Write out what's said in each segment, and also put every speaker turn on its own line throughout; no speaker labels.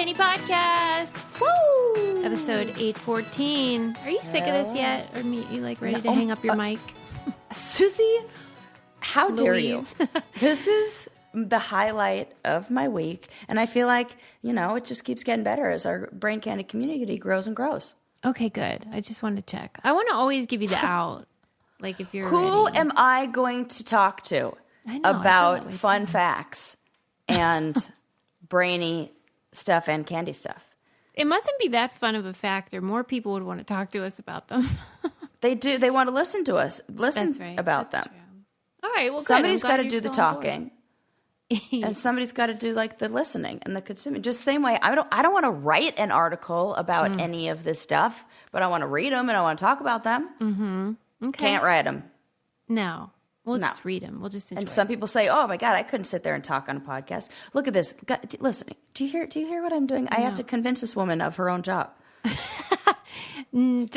Tinny Podcast.
Woo!
Episode 814. Are you sick of this yet? Or you ready to hang up your mic?
Susie, how dare you?
Louise.
This is the highlight of my week. And I feel like, it just keeps getting better as our Brain Candy community grows and grows.
Okay, good. I just wanted to check. I want to always give you the out. Like if you're
Who
ready.
am I going to talk to about fun facts and brainy stuff and candy stuff?
It mustn't be that fun of a fact, or more people would want to talk to us about them.
They do. They want to listen to us. Listen about
That's
them.
true. All right. Well,
Somebody's got to do the talking. And somebody's got to do the listening and the consuming. Just the same way, I don't want to write an article about any of this stuff, but I want to read them and I want to talk about them.
Mm-hmm. Okay.
Can't write them.
No. We'll just read them. We'll just enjoy
And some people say, "Oh my God, I couldn't sit there and talk on a podcast. Look at this. Listen, do you hear what I'm doing? I have to convince this woman of her own job."
I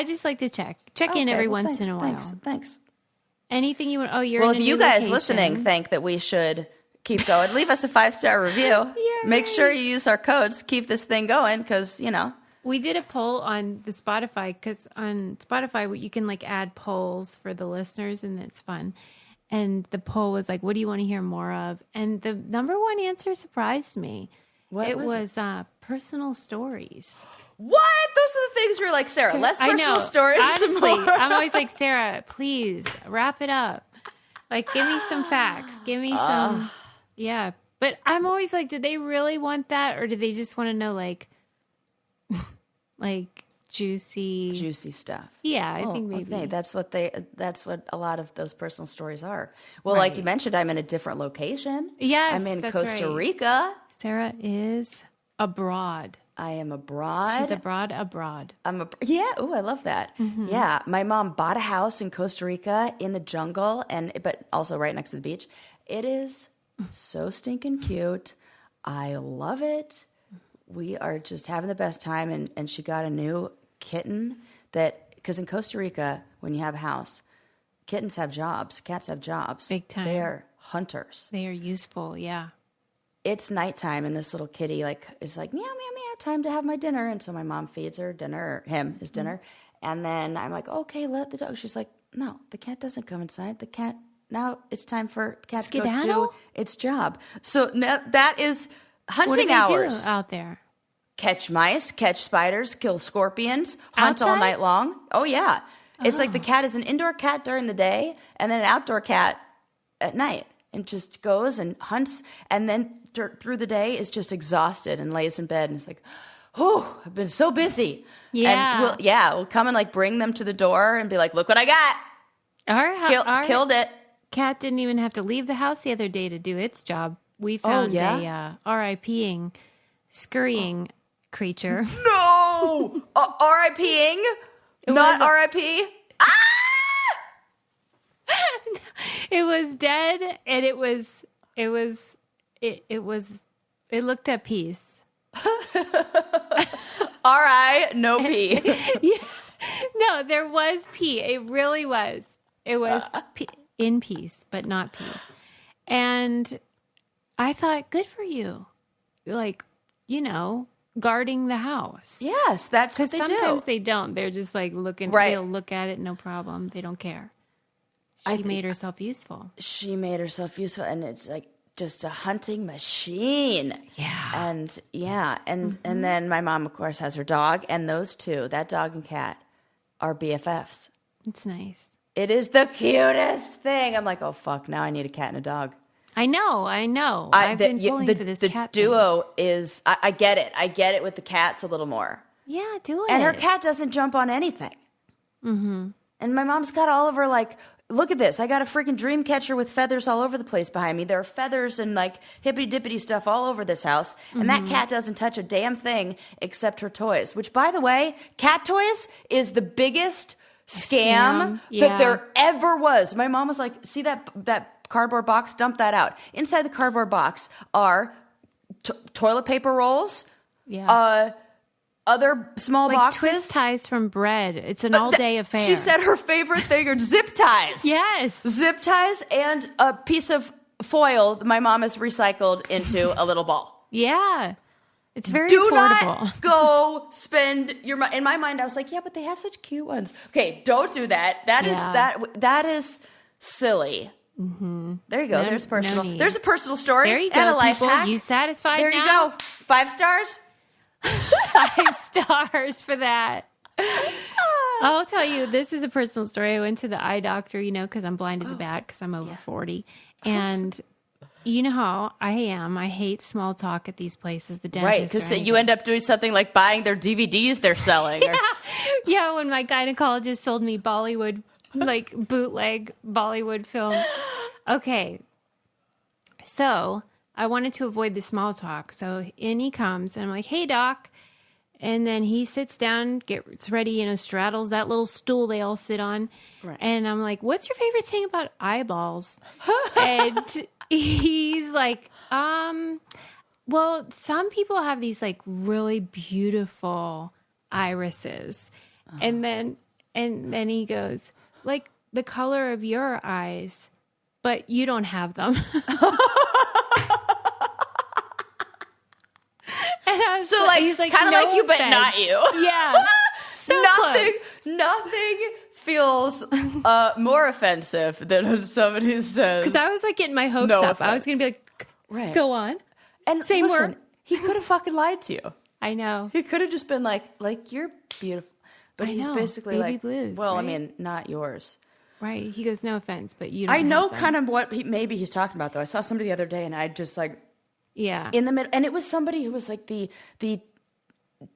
just like to check in every once in a while.
Thanks.
Anything you want? Oh, you're
well.
in
If
a
you
new
guys
location.
listening think that we should keep going, leave us a 5-star review.
Yeah,
Make sure you use our codes. Keep this thing going because
We did a poll on the Spotify because on Spotify you can add polls for the listeners and it's fun. And the poll was like, "What do you want to hear more of?" And the number one answer surprised me. It was personal stories.
What? Those are the things you're like, Sarah. Less personal stories.
Honestly, I'm always like, Sarah, please wrap it up. Give me some facts. Give me some. Yeah. But I'm always like, did they really want that? Or did they just want to know juicy
stuff?
Yeah, I think maybe.
Okay. That's what a lot of those personal stories are. Well, like you mentioned, I'm in a different location.
Yes,
I'm in
that's
Costa
right.
Rica.
Sarah is abroad.
I am abroad.
She's abroad.
Yeah. Oh, I love that.
Mm-hmm.
Yeah. My mom bought a house in Costa Rica in the jungle, but also right next to the beach. It is so stinking cute. I love it. We are just having the best time, and she got a new kitten because in Costa Rica, when you have a house, kittens have jobs, cats have jobs.
Big time.
They're hunters.
They are useful. Yeah.
It's nighttime, and this little kitty is like, meow, meow, meow, time to have my dinner. And so my mom feeds her dinner, or him his dinner. And then I'm like, okay, let the dog. She's like, no, the cat doesn't come inside. The cat, now it's time for the cat to go do its job. So now that is hunting hours.
What do they do out there?
Catch mice, catch spiders, kill scorpions, hunt all
Outside?
night long. Oh, yeah. It's like the cat is an indoor cat during the day and then an outdoor cat at night and just goes and hunts and then through the day is just exhausted and lays in bed and is like, oh, I've been so busy.
Yeah.
And we'll come and bring them to the door and be like, look what I got.
Our
Killed it.
cat didn't even have to leave the house the other day to do its job. We found a RIPing, scurrying creature.
No! RIPing? Not RIP?
It was dead, and it looked at peace.
No pee.
Yeah. No, there was pee. It really was. It was in peace, but not pee. And I thought, good for you. Guarding the house.
Yes, that's what they do.
Because sometimes they don't. They're just looking.
Right.
They'll look at it, no problem. They don't care. She made herself useful.
She made herself useful, and it's just a hunting machine.
Yeah.
And then my mom, of course, has her dog, and those two, that dog and cat, are BFFs.
It's nice.
It is the cutest thing. I'm like, oh fuck, now I need a cat and a dog.
I know. I've been pulling for this cat
thing. The duo is, I get it. I get it with the cats a little more.
Yeah, do it.
And her cat doesn't jump on anything. Mm-hmm. And my mom's got all of her look at this. I got a freaking dream catcher with feathers all over the place behind me. There are feathers and hippity-dippity stuff all over this house. And that cat doesn't touch a damn thing except her toys. Which, by the way, cat toys is the biggest scam that there ever was. My mom was like, see that cardboard box? Dump that out. Inside the cardboard box are toilet paper rolls, other small boxes.
Twist ties from bread. It's an all-day affair.
She said her favorite thing are zip ties.
Yes.
Zip ties and a piece of foil my mom has recycled into a little ball.
Yeah. It's very
Do
affordable.
not go spend your money. In my mind, I was like, yeah, but they have such cute ones. Okay, don't do that. That is silly. Mm-hmm. There you go. There's personal. There's a personal story.
There you
and
go,
a life
people.
hack.
You satisfied
There
now?
you go. 5 stars.
5 stars for that. I'll tell you, this is a personal story. I went to the eye doctor, because I'm blind as a bat because I'm over 40. And you know how I am. I hate small talk at these places, the dentist.
Right, because you end up doing something like buying their DVDs they're selling.
Yeah, when my gynecologist sold me Bollywood, like bootleg Bollywood films. Okay. So I wanted to avoid the small talk. So in he comes, and I'm like, hey, doc. And then he sits down, gets ready, straddles that little stool they all sit on. Right. And I'm like, what's your favorite thing about eyeballs? And he's like, well, some people have these like really beautiful irises. And then he goes, like the color of your eyes, but you don't have them.
So like, he's like kind of no like you, but not you.
Yeah. So
nothing feels more offensive than somebody says.
Because I was like getting my hopes
no
up.
offense.
I was going to be like, go on.
And
say
listen,
more.
He could have fucking lied to you.
I know.
He could have just been like you're beautiful. But he's basically
baby
like,
blues,
well,
right?
I mean, not yours.
Right. He goes, no offense, but you don't
I know
have them.
kind of what maybe he's talking about, though. I saw somebody the other day, and I just like,
yeah,
in the middle, and it was somebody who was like the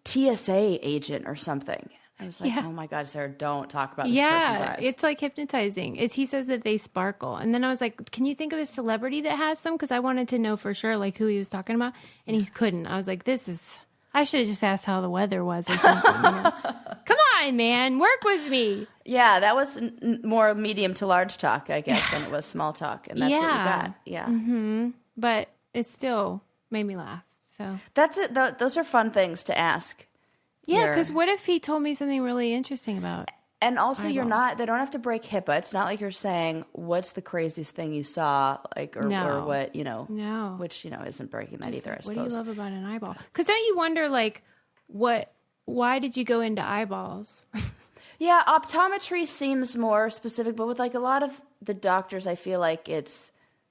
TSA agent or something. I was like, oh my God, Sarah, don't talk about this person's eyes.
It's like hypnotizing. He says that they sparkle. And then I was like, can you think of a celebrity that has some? Because I wanted to know for sure like who he was talking about. And he couldn't. I was like, I should have just asked how the weather was or something. Come on, man, work with me.
Yeah, that was more medium to large talk, I guess, than it was small talk. And that's what you got. Yeah.
Mm-hmm. But it still made me laugh. So
that's it. Those are fun things to ask.
Yeah, because what if he told me something really interesting about
And also,
eyeballs?
they don't have to break HIPAA. It's not like you're saying, what's the craziest thing you saw, or what,
No.
which, isn't breaking that either, I suppose.
What do you love about an eyeball? Because don't you wonder, like, why did you go into eyeballs?
Yeah, optometry seems more specific, but with like a lot of the doctors, I feel like this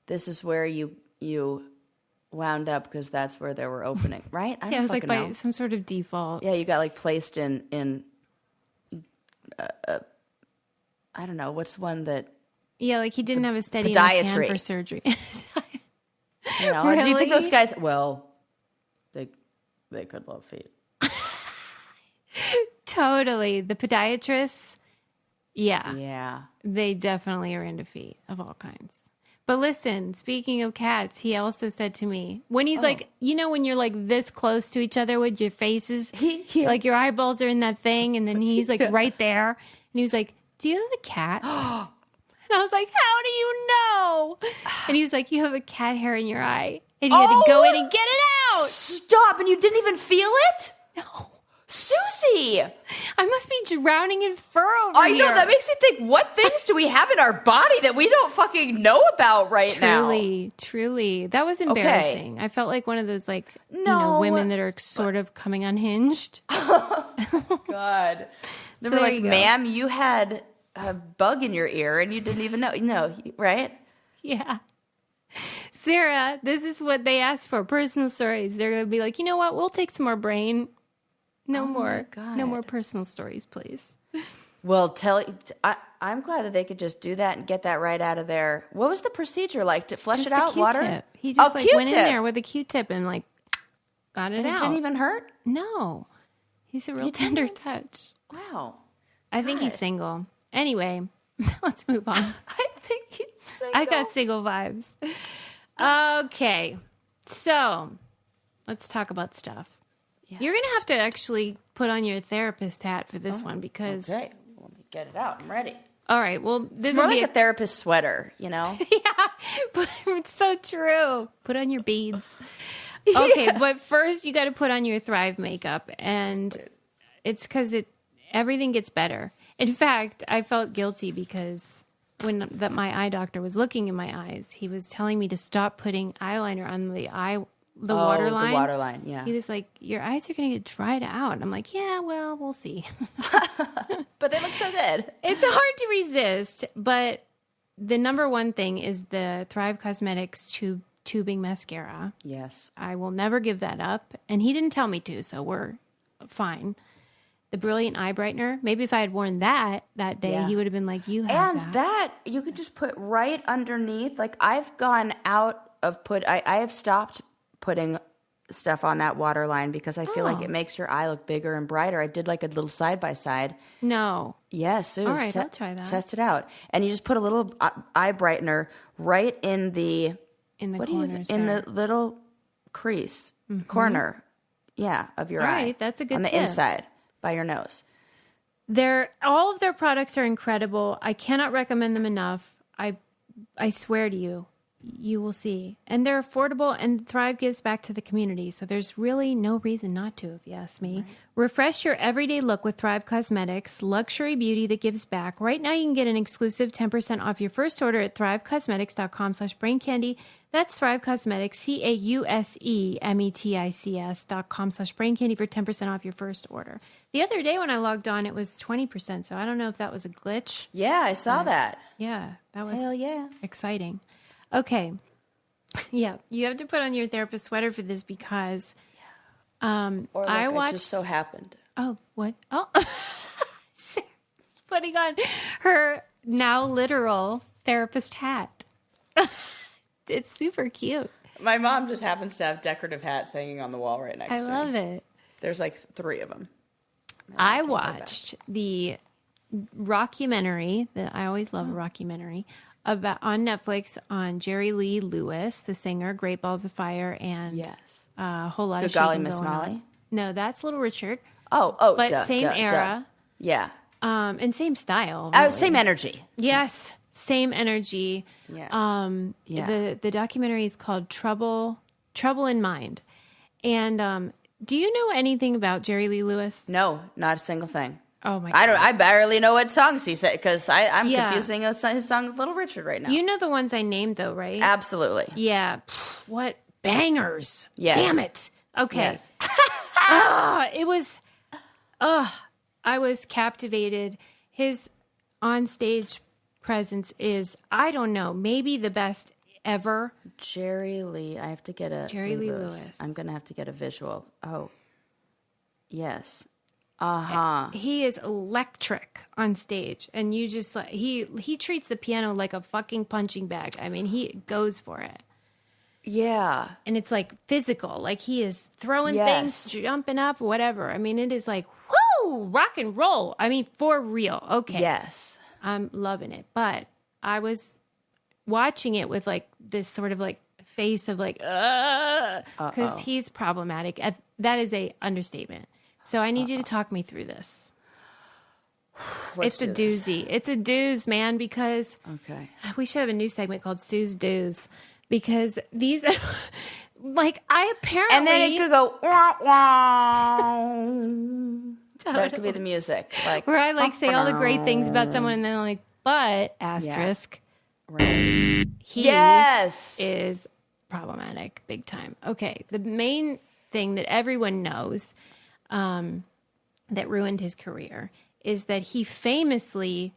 is where you wound up because that's where they were opening, right?
Yeah, it was like by some sort of default.
Yeah, you got like placed in I don't know, what's one that...
Yeah, like he didn't have a steady enough hand for surgery.
Really? Do you think those guys... Well, they could love feet.
Totally. The podiatrists, yeah.
Yeah.
They definitely are into feet of all kinds. But listen, speaking of cats, he also said to me, when he's like, when you're like this close to each other with your faces, like your eyeballs are in that thing, and then he's like right there. And he was like, do you have a cat? And I was like, how do you know? And he was like, you have a cat hair in your eye. And you had to go in and get it out.
Stop. And you didn't even feel it?
No.
Susie!
I must be drowning in fur over
I
here.
know, that makes me think, what things do we have in our body that we don't fucking know about now?
Truly. That was embarrassing. Okay. I felt like one of those, like, women that are sort of coming unhinged.
God. They were like, ma'am, you had a bug in your ear and you didn't even know. No, right?
Yeah. Sarah, this is what they asked for, personal stories. They're going to be like, you know what? We'll take some more brain. No more personal stories, please.
Well, I'm glad that they could just do that and get that right out of there. What was the procedure like to flush
just
it out? Water?
He just went in there with a Q-tip and like got it out.
It didn't even hurt?
No. He's a real tender touch.
Wow.
I think he's single. Anyway, let's move on.
I think he's single.
I got single vibes. Okay. So let's talk about stuff. Yeah. You're going to have to actually put on your therapist hat for this one because...
Okay. Let me get it out. I'm ready.
All right. Well, this
is more like a therapist sweater,
Yeah, but it's so true. Put on your beads. Okay, but first you got to put on your Thrive makeup, and it's because everything gets better. In fact, I felt guilty because when my eye doctor was looking in my eyes, he was telling me to stop putting eyeliner on the the water line.
The water line, yeah.
He was like, your eyes are going to get dried out. And I'm like, yeah, well, we'll see.
But they look so good.
It's hard to resist, but the number one thing is the Thrive Cosmetics tubing mascara.
Yes.
I will never give that up. And he didn't tell me to, so we're fine. The Brilliant Eye Brightener. Maybe if I had worn that day, he would have been like, you have
And that you could just put right underneath. Like, I've gone out of I have stopped putting stuff on that waterline because I feel like it makes your eye look bigger and brighter. I did like a little side-by-side.
No.
Yes, Suze,
all right, I'll try that.
Test it out. And you just put a little eye brightener right in the
corners
in the little crease, corner, of your eye.
All right, that's a good
on the
tip.
inside by your nose.
All of their products are incredible. I cannot recommend them enough. I swear to you. You will see. And they're affordable, and Thrive gives back to the community. So there's really no reason not to, if you ask me. Right. Refresh your everyday look with Thrive Cosmetics, luxury beauty that gives back. Right now, you can get an exclusive 10% off your first order at thrivecosmetics.com/braincandy. That's Thrive Cosmetics, CAUSEMETICS.com/braincandy for 10% off your first order. The other day when I logged on, it was 20%. So I don't know if that was a glitch.
Yeah, I saw that.
Yeah, that was exciting. Okay. Yeah, you have to put on your therapist sweater for this because
or like
I watched...
It just so happened.
Oh, what? Oh. Sarah's putting on her now literal therapist hat. It's super cute.
My mom just happens to have decorative hats hanging on the wall right next to me.
I love it.
There's like 3 of them.
I watched the rockumentary, I always love a rockumentary, on Netflix on Jerry Lee Lewis, the singer, Great Balls of Fire, and a whole lot of
Good Golly
shaking
Miss
going
Molly?
on. No, that's Little Richard.
But
same era.
Yeah.
And same style. Really.
Same energy.
Yes, same energy.
Yeah.
The documentary is called Trouble in Mind. And do you know anything about Jerry Lee Lewis?
No, not a single thing.
Oh my God.
I barely know what songs he said because I'm confusing his song with Little Richard right now.
You know the ones I named though, right?
Absolutely.
Yeah. What bangers.
Yes.
Damn it. Okay.
Yes.
I was captivated. His onstage presence is, I don't know, maybe the best ever.
Jerry Lee. I have to get a
Jerry Lee Lewis.
I'm going to have to get a visual. Oh. Yes.
He is electric on stage, and you just like he treats the piano like a fucking punching bag. I mean, he goes for it.
Yeah,
and it's like physical, like he is throwing things, jumping up, whatever. I mean, it is like whoo, rock and roll. I mean, for real. Okay,
yes,
I'm loving it. But I was watching it with like this sort of like face of like, because he's problematic. That is a understatement. So I need you to talk me through this. It's a doozy. It's a dooz, man, because we should have a new segment called Sue's Doos, because these, like, I apparently...
And then it could go, wah, wah. That could be the music. Like,
where I, like, say all the great things about someone, and then I'm like, but, asterisk, he is problematic, big time. Okay, the main thing that everyone knows... that ruined his career is that he famously,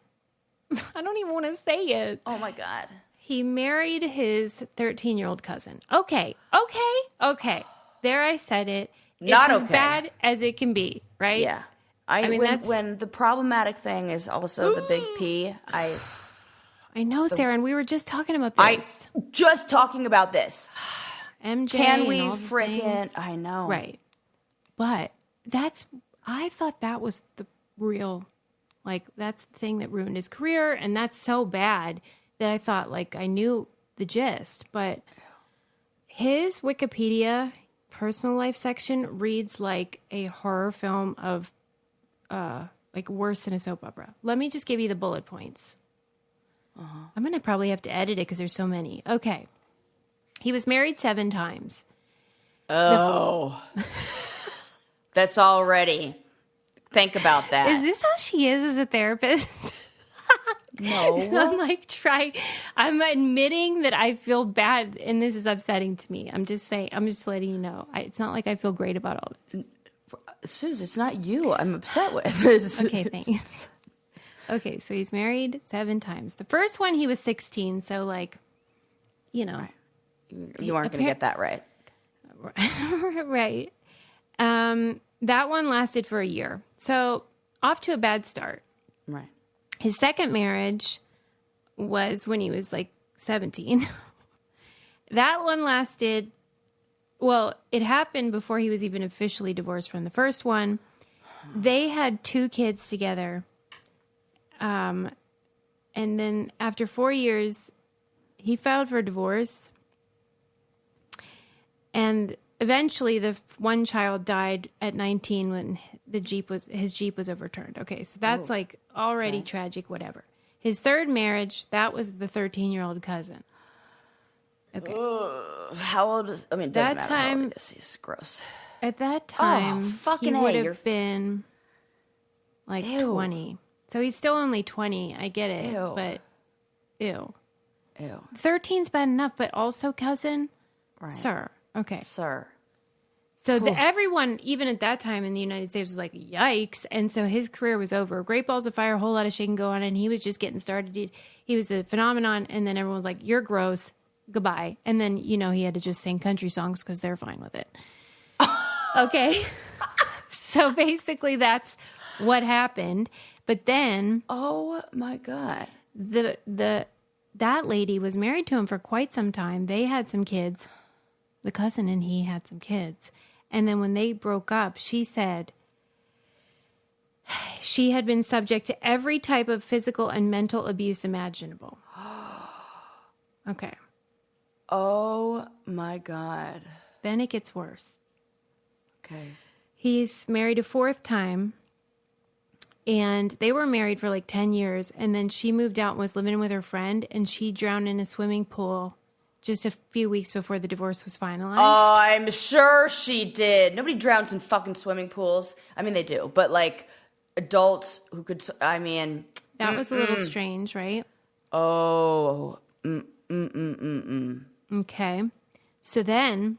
I don't even want to say it.
Oh my God.
He married his 13-year-old cousin. Okay. There I said it.
Not
it's as bad as it can be, right?
Yeah. I mean, when the problematic thing is also the big P, I
know, Sarah, and we were just talking about this.
Just talking about this.
MJ,
can we
freaking?
I know.
Right. But I thought that was the real, like, that's the thing that ruined his career. And that's so bad that I thought, like, I knew the gist. But his Wikipedia personal life section reads like a horror film of, like, worse than a soap opera. Let me just give you the bullet points. I'm going to probably have to edit it because there's so many. Okay. He was married 7 times.
Oh. That's already. Think about that.
Is this how she is as a therapist?
No.
I'm like I'm admitting that I feel bad and this is upsetting to me. I'm just letting you know. It's not like I feel great about all this.
Suze, it's not you I'm upset with.
Okay, thanks. Okay, so he's married 7 times. The first one he was 16, so like, you know.
Right. You aren't going to get that right.
Right. That one lasted for a year. So off to a bad start.
Right.
His second marriage was when he was like 17. That one lasted, well, it happened before he was even officially divorced from the first one. They had 2 kids together. And then after 4 years, he filed for divorce. And eventually the one child died at 19 when his Jeep was overturned. Okay, so that's like already tragic, whatever. His third marriage, that was the 13-year-old cousin. Okay.
How old is, I mean, it doesn't
That
matter how
time-
old he is. He's gross.
At that time,
fucking
he
A,
would
you're-
have been like
Ew.
20. So he's still only 20. I get it,
Ew.
but ew.
Ew.
13's bad enough, but also cousin?
Right.
Sir. Okay.
Sir.
So everyone, even at that time in the United States, was like, yikes. And so his career was over. Great balls of fire, a whole lot of shaking going on. And he was just getting started. He was a phenomenon. And then everyone was like, you're gross. Goodbye. And then, you know, he had to just sing country songs because they're fine with it. Okay. So basically that's what happened. But then
Oh my God.
that lady was married to him for quite some time. They had some kids. The cousin and he had some kids. And then when they broke up, she said she had been subject to every type of physical and mental abuse imaginable. Okay.
Oh my God.
Then it gets worse.
Okay.
He's married a 4th time. And they were married for like 10 years. And then she moved out and was living with her friend. And she drowned in a swimming pool just a few weeks before the divorce was finalized.
Oh, I'm sure she did. Nobody drowns in fucking swimming pools. I mean, they do. But like adults who could, I mean.
That was a little strange, right?
Oh.
Okay. So then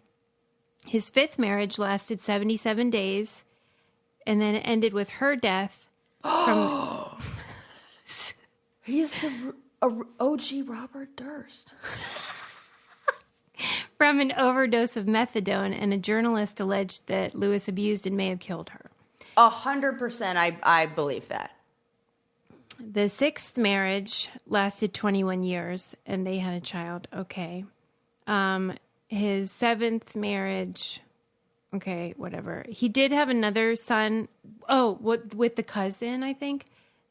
his 5th marriage lasted 77 days and then it ended with her death from
He's the OG Robert Durst.
from an overdose of methadone, and a journalist alleged that Lewis abused and may have killed her.
100% I believe that.
The 6th marriage lasted 21 years and they had a child. Okay. His 7th marriage, okay, whatever. He did have another son. Oh, with the cousin, I think.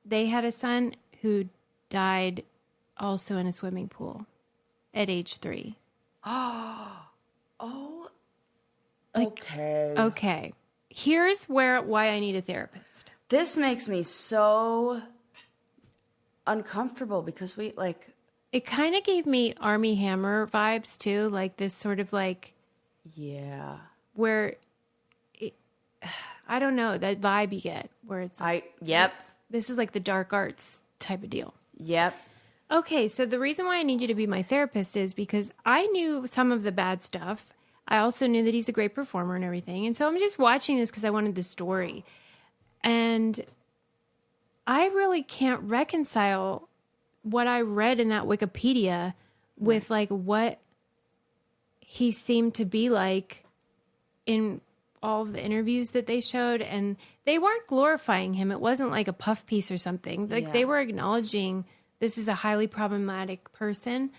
They had a son who died also in a swimming pool at age 3.
Okay.
Okay. Here's why I need a therapist.
This makes me so uncomfortable because we like.
It kind of gave me Army Hammer vibes too, like this sort of like
Yeah.
where I don't know, that vibe you get where it's like,
Yep.
this is like the dark arts type of deal.
Yep.
Okay, so the reason why I need you to be my therapist is because I knew some of the bad stuff. I also knew that he's a great performer and everything. And so I'm just watching this because I wanted the story. And I really can't reconcile what I read in that Wikipedia with like what he seemed to be like in all of the interviews that they showed. And they weren't glorifying him. It wasn't like a puff piece or something. Like they were acknowledging this is a highly problematic person.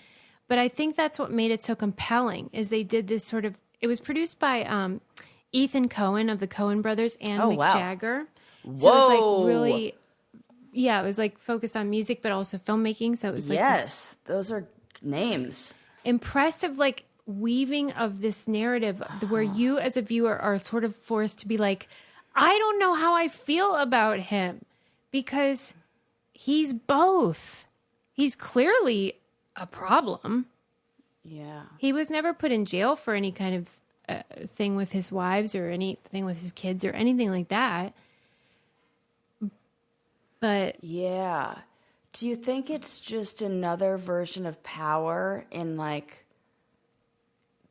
But I think that's what made it so compelling is they did this sort of, it was produced by Ethan Coen of the Coen brothers and Mick Jagger. So it was like really, it was like focused on music, but also filmmaking. So it was like
Yes, those are names.
impressive, like weaving of this narrative where you as a viewer are sort of forced to be like, I don't know how I feel about him because he's both. He's clearly a problem.
Yeah.
He was never put in jail for any kind of thing with his wives or anything with his kids or anything like that. But
Yeah. Do you think it's just another version of power in like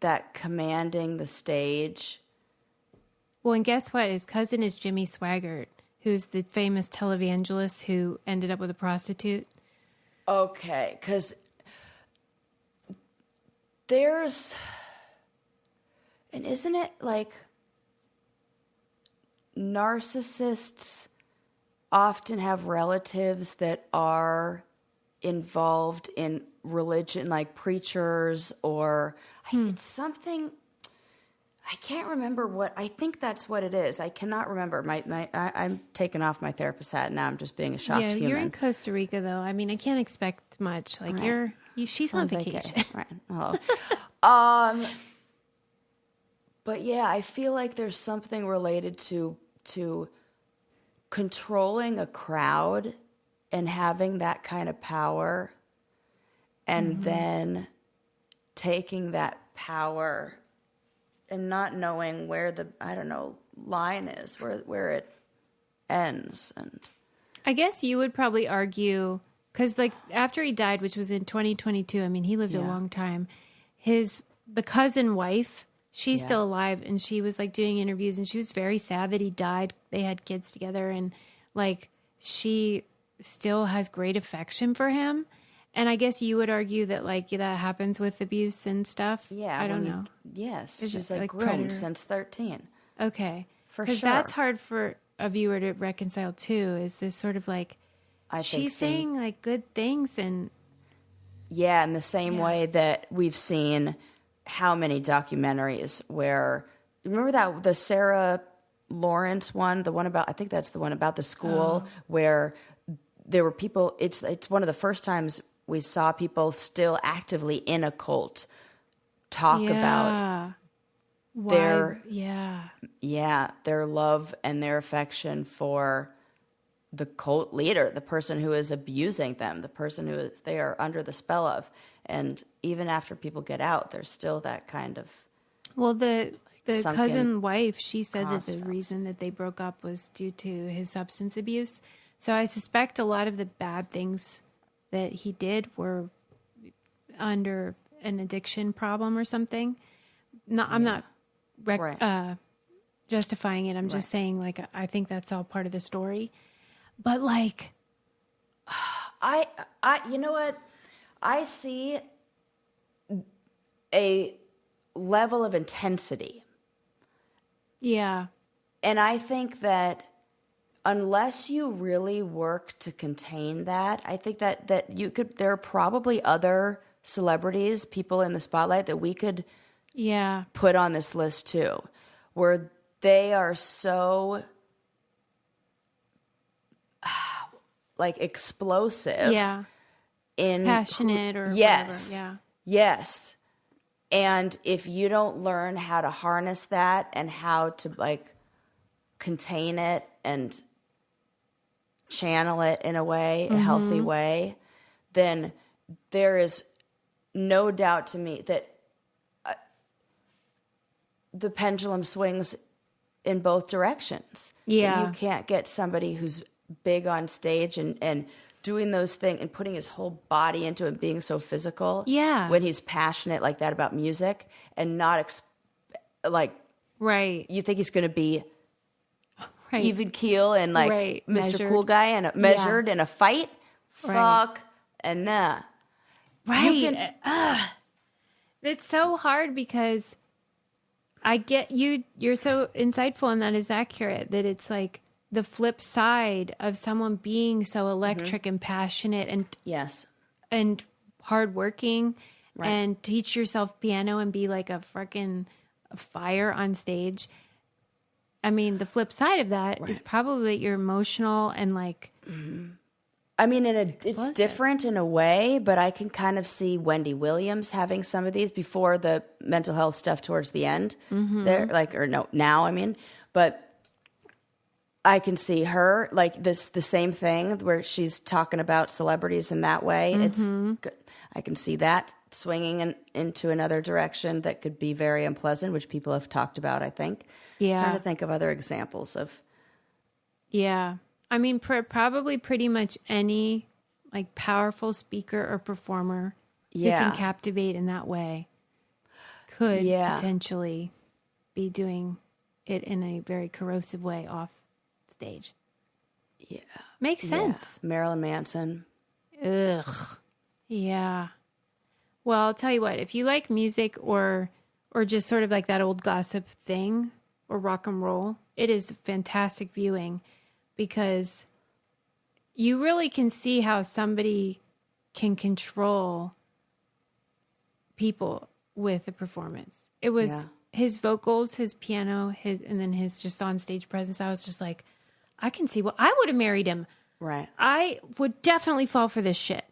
that commanding the stage?
Well, and guess what? His cousin is Jimmy Swaggart, who's the famous televangelist who ended up with a prostitute.
Okay, because there's... And isn't it like narcissists often have relatives that are involved in religion, like preachers, or it's something... I can't remember what... I think that's what it is. I cannot remember. I'm taking off my therapist hat now. I'm just being a shocked human.
Yeah, you're in Costa Rica, though. I mean, I can't expect much. Like,
Right.
she's on vacation.
Right. Oh. But yeah, I feel like there's something related to controlling a crowd and having that kind of power, and then taking that power and not knowing where the, I don't know, line is, where it ends. And
I guess you would probably argue, because like after he died, which was in 2022, I mean, he lived a long time. The cousin wife, she's still alive, and she was like doing interviews, and she was very sad that he died. They had kids together, and like she still has great affection for him. And I guess you would argue that like that happens with abuse and stuff.
yeah,
I don't know.
Yes,
Is
she's
it
like
like
groomed
predator?
since 13.
Okay,
For
because
sure.
that's hard for a viewer to reconcile too. Is this sort of like
I think
she's saying like good things and
Yeah, in the same way that we've seen how many documentaries where, remember that the Sarah Lawrence one, the one about, I think that's the one about the school where there were people, it's one of the first times we saw people still actively in a cult talk about their their love and their affection for the cult leader, the person who is abusing them, the person who they are under the spell of. And even after people get out, there's still that kind of...
Well, the
sunken
cousin wife, she said that the
crossroads.
reason that they broke up was due to his substance abuse. So I suspect a lot of the bad things that he did were under an addiction problem or something. I'm not justifying it. I'm just saying, like, I think that's all part of the story. But like,
I you know what? I see a level of intensity.
yeah,
And I think that unless you really work to contain that, I think that you could, there are probably other celebrities, people in the spotlight that we could put on this list too, where they are so like explosive. In
passionate or
yes,
whatever.
yes. And if you don't learn how to harness that and how to like contain it and channel it in a way, a healthy way, then there is no doubt to me that the pendulum swings in both directions.
Yeah.
That you can't get somebody who's big on stage and doing those things and putting his whole body into it, being so physical.
Yeah.
When he's passionate like that about music and not
Right.
you think he's going to be
Right.
even keel and like
Right.
Mr.
Measured.
Cool Guy and measured in a fight. Fuck and nah.
Right. It's so hard because I get you're so insightful and that is accurate that it's like the flip side of someone being so electric and passionate and hardworking and teach yourself piano and be like a freaking fire on stage. I mean, the flip side of that is probably you're emotional and like.
I mean, it's different in a way, but I can kind of see Wendy Williams having some of these before the mental health stuff towards the end. There, now I mean, but I can see her like the same thing where she's talking about celebrities in that way. I can see that swinging into another direction that could be very unpleasant, which people have talked about, I think.
Yeah.
Trying to think of other examples of.
Yeah. I mean, probably pretty much any like powerful speaker or performer who
Yeah.
can captivate in that way could potentially be doing it in a very corrosive way off stage.
Yeah.
Makes sense.
Yeah. Marilyn Manson.
Ugh. Yeah. Well, I'll tell you what, if you like music or just sort of like that old gossip thing or rock and roll, it is fantastic viewing because you really can see how somebody can control people with a performance. It was his vocals, his piano, and then his just on stage presence. I was just like, I can see what I would have married him.
Right.
I would definitely fall for this shit.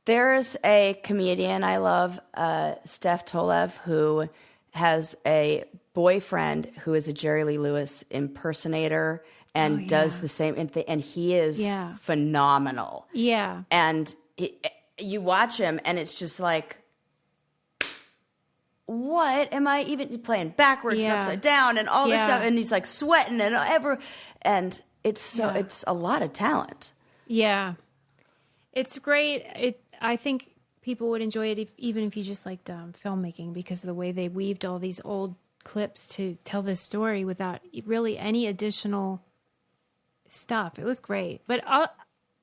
There's a comedian I love, Steph Tolev, who has a boyfriend who is a Jerry Lee Lewis impersonator and does the same. And he is phenomenal.
Yeah.
And you watch him and it's just like, what am I even playing backwards and upside down and all this stuff? And he's like sweating and it's it's a lot of talent.
Yeah. It's great. I think people would enjoy it even if you just liked filmmaking because of the way they weaved all these old clips to tell this story without really any additional stuff. It was great. But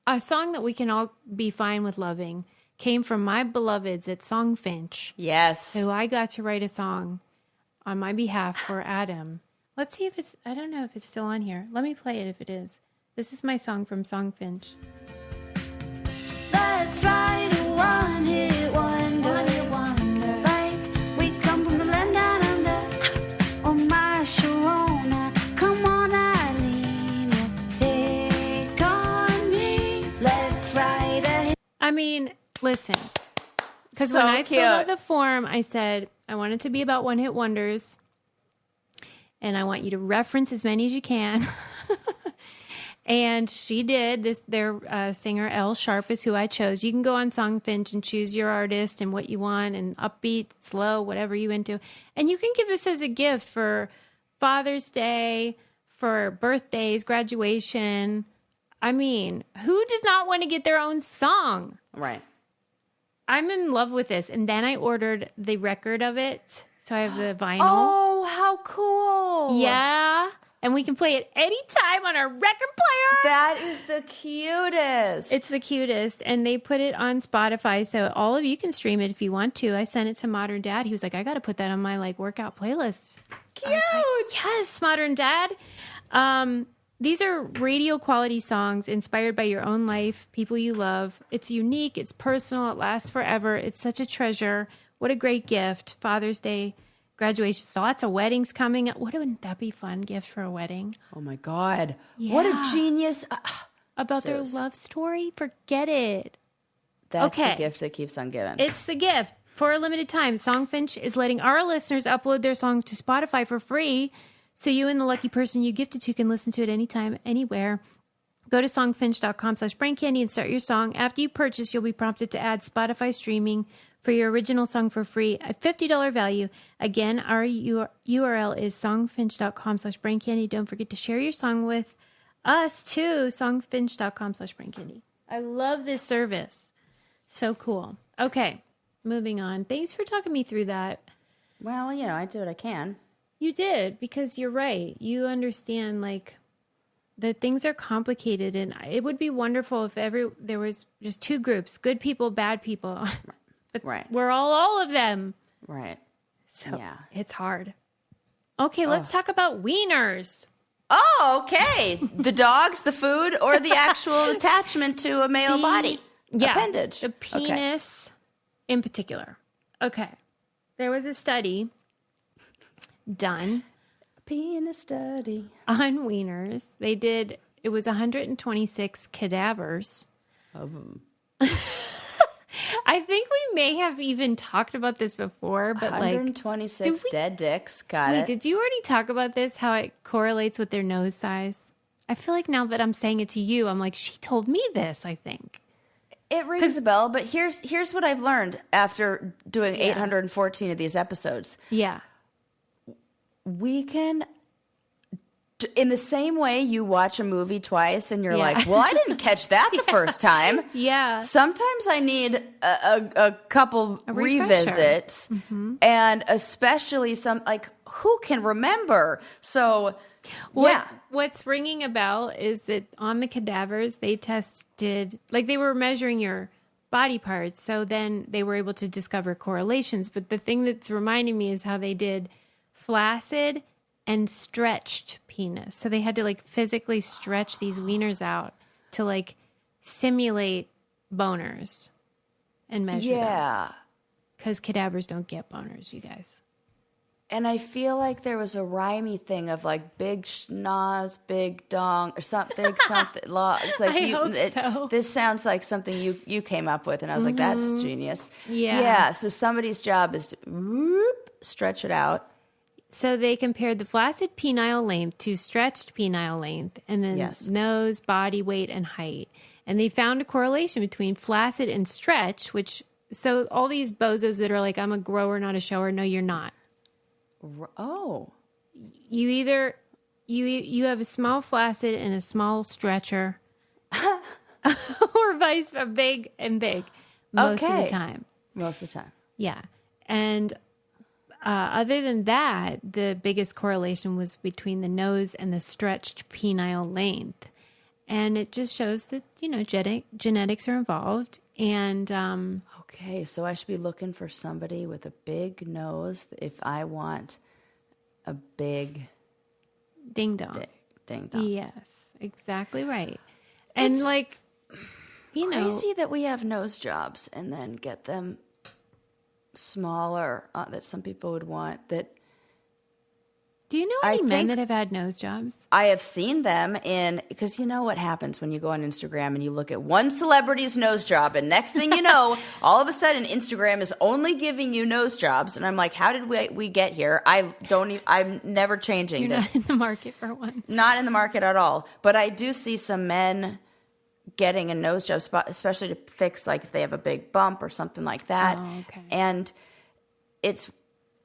a song that we can all be fine with loving came from my beloveds at Songfinch.
Yes.
Who I got to write a song on my behalf for Adam. Let's see if it's, I don't know if it's still on here. Let me play it if it is. This is my song from Songfinch.
Let's ride a one-hit wonder. Like we come from the land down under. Oh, my Sharona. Come on, Eileen. Take on me. Let's ride a...
I mean, listen. Because
So
when I
cute.
filled out the form, I said, I want it to be about one-hit wonders. And I want you to reference as many as you can. And she did. Their singer, Elle Sharp, is who I chose. You can go on Songfinch and choose your artist and what you want, and upbeat, slow, whatever you into. And you can give this as a gift for Father's Day, for birthdays, graduation. I mean, who does not want to get their own song?
Right.
I'm in love with this. And then I ordered the record of it. So I have the vinyl.
Oh, how cool.
Yeah. And we can play it anytime on our record player.
That is the cutest.
It's the cutest. And they put it on Spotify. So all of you can stream it if you want to. I sent it to Modern Dad. He was like, I got to put that on my like workout playlist.
Cute.
I was like, yes, Modern Dad. These are radio quality songs inspired by your own life, people you love. It's unique. It's personal. It lasts forever. It's such a treasure. What a great gift. Father's Day, graduation. So lots of weddings coming up. Wouldn't that be fun gift for a wedding?
Oh my God. What a
Yeah.
genius.
About their
Sus.
love story? Forget it.
That's
Okay.
the gift that keeps on giving.
It's the gift. For a limited time, Songfinch is letting our listeners upload their song to Spotify for free. So you and the lucky person you gifted to can listen to it anytime, anywhere. Go to songfinch.com/braincandy and start your song. After you purchase, you'll be prompted to add Spotify streaming for your original song for free at $50 value. Again, our URL is songfinch.com/braincandy. Don't forget to share your song with us too. Songfinch.com/braincandy. I love this service. So cool. Okay, moving on. Thanks for talking me through that.
Well, you know, I do what I can.
You did, because you're right. You understand, like, that things are complicated, and it would be wonderful if there was just two groups, good people, bad people. But
Right.
we're all of them.
Right.
So
Yeah.
it's hard. Okay, let's talk about wieners.
Oh, okay. The dogs, the food, or the actual attachment to a male body?
Yeah,
Appendage.
the penis in particular. Okay. There was a study done
Penis study.
on wieners. It was 126 cadavers.
Of them.
I think we may have even talked about this before, but like,
126
did we-
dead dicks. Got
wait,
it.
did you already talk about this? How it correlates with their nose size? I feel like now that I'm saying it to you, I'm like, she told me this, I think.
It rings a bell, but here's what I've learned after doing 814 of these episodes.
Yeah.
We can In the same way you watch a movie twice and you're
Yeah.
like, well, I didn't catch that the first time.
Yeah.
Sometimes I need a couple
A refresher.
revisits, and especially some, like, who can remember? So, yeah.
What's ringing a bell is that on the cadavers, they tested, like they were measuring your body parts. So then they were able to discover correlations. But the thing that's reminding me is how they did flaccid and stretched penis. So they had to like physically stretch these wieners out to like simulate boners and measure them.
Yeah.
Because cadavers don't get boners, you guys.
And I feel like there was a rhymey thing of like big schnoz, big dong, or something, big something. It's like
I hope so.
This sounds like something you came up with, and I was like, that's genius.
Yeah.
Yeah. So somebody's job is to stretch it out.
So they compared the flaccid penile length to stretched penile length, and then
Yes.
nose, body weight, and height. And they found a correlation between flaccid and stretch, so all these bozos that are like, I'm a grower, not a shower. No, you're not.
Oh.
You either, you have a small flaccid and a small stretcher, or vice versa, big and big most of the
Okay.
time.
Most of the time.
Yeah. And other than that, the biggest correlation was between the nose and the stretched penile length. And it just shows that, genetics are involved. And
Okay, so I should be looking for somebody with a big nose if I want a big
ding dong.
ding dong.
Yes, exactly right. And
It's Crazy that we have nose jobs and then get them smaller that some people would want. That
do you know
I
any men
think-
that have had nose jobs?
I have seen them because you know what happens when you go on Instagram and you look at one celebrity's nose job, and next thing you know, all of a sudden Instagram is only giving you nose jobs, and I'm like, how did we get here? I'm never changing
You're
this.
not in the market for one.
Not in the market at all. But I do see some men getting a nose job, especially to fix, like, if they have a big bump or something like that.
Oh, okay.
And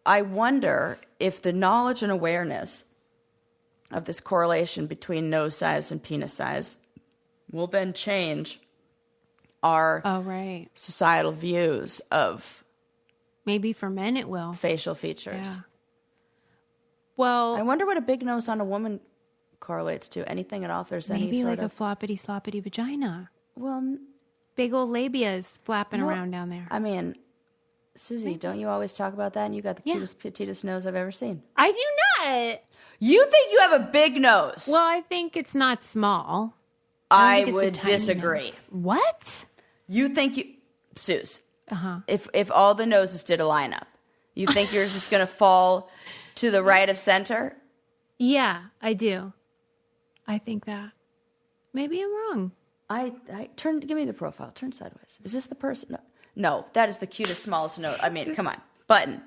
I wonder if the knowledge and awareness of this correlation between nose size and penis size will then change our
Oh, right.
societal views of
Maybe for men it will.
facial features.
Yeah. Well,
I wonder what a big nose on a woman correlates to. Anything at all? If there's any
maybe
sort
like a
of...
floppity sloppity vagina.
Well,
Big old labias flapping
no,
around down there.
I mean, Susie, don't you always talk about that? And you got the
Yeah.
cutest, petitest nose I've ever seen.
I do not.
You think you have a big nose?
Well, I think it's not small.
I
think it's a
would
tiny
disagree.
nose. What?
You think Suze,
Uh-huh.
if all the noses did a lineup, you think yours is going to fall to the right of center?
Yeah, I do. I think that. Maybe I'm wrong.
Give me the profile. Turn sideways. Is this the person? No, that is the cutest, smallest nose. I mean, come on. Button.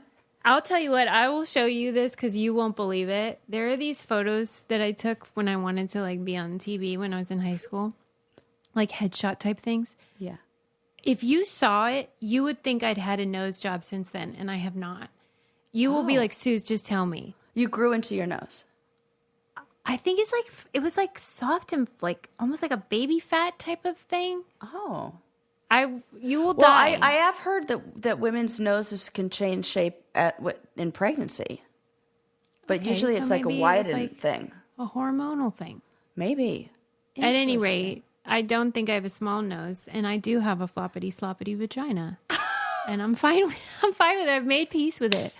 I'll tell you what, I will show you this because you won't believe it. There are these photos that I took when I wanted to like be on TV when I was in high school. Like headshot type things.
Yeah.
If you saw it, you would think I'd had a nose job since then, and I have not. You will be like, Suze, just tell me.
You grew into your nose.
I think it's like, it was like soft and like almost like a baby fat type of thing.
Oh.
You will
Well,
die.
I have heard that women's noses can change shape in pregnancy. But
Okay,
usually
so
it's like a
maybe it was
widened
like
thing.
a hormonal thing.
Maybe.
At any
Interesting.
rate, I don't think I have a small nose, and I do have a floppity sloppity vagina, and I'm fine. I'm fine with it. I've made peace with it.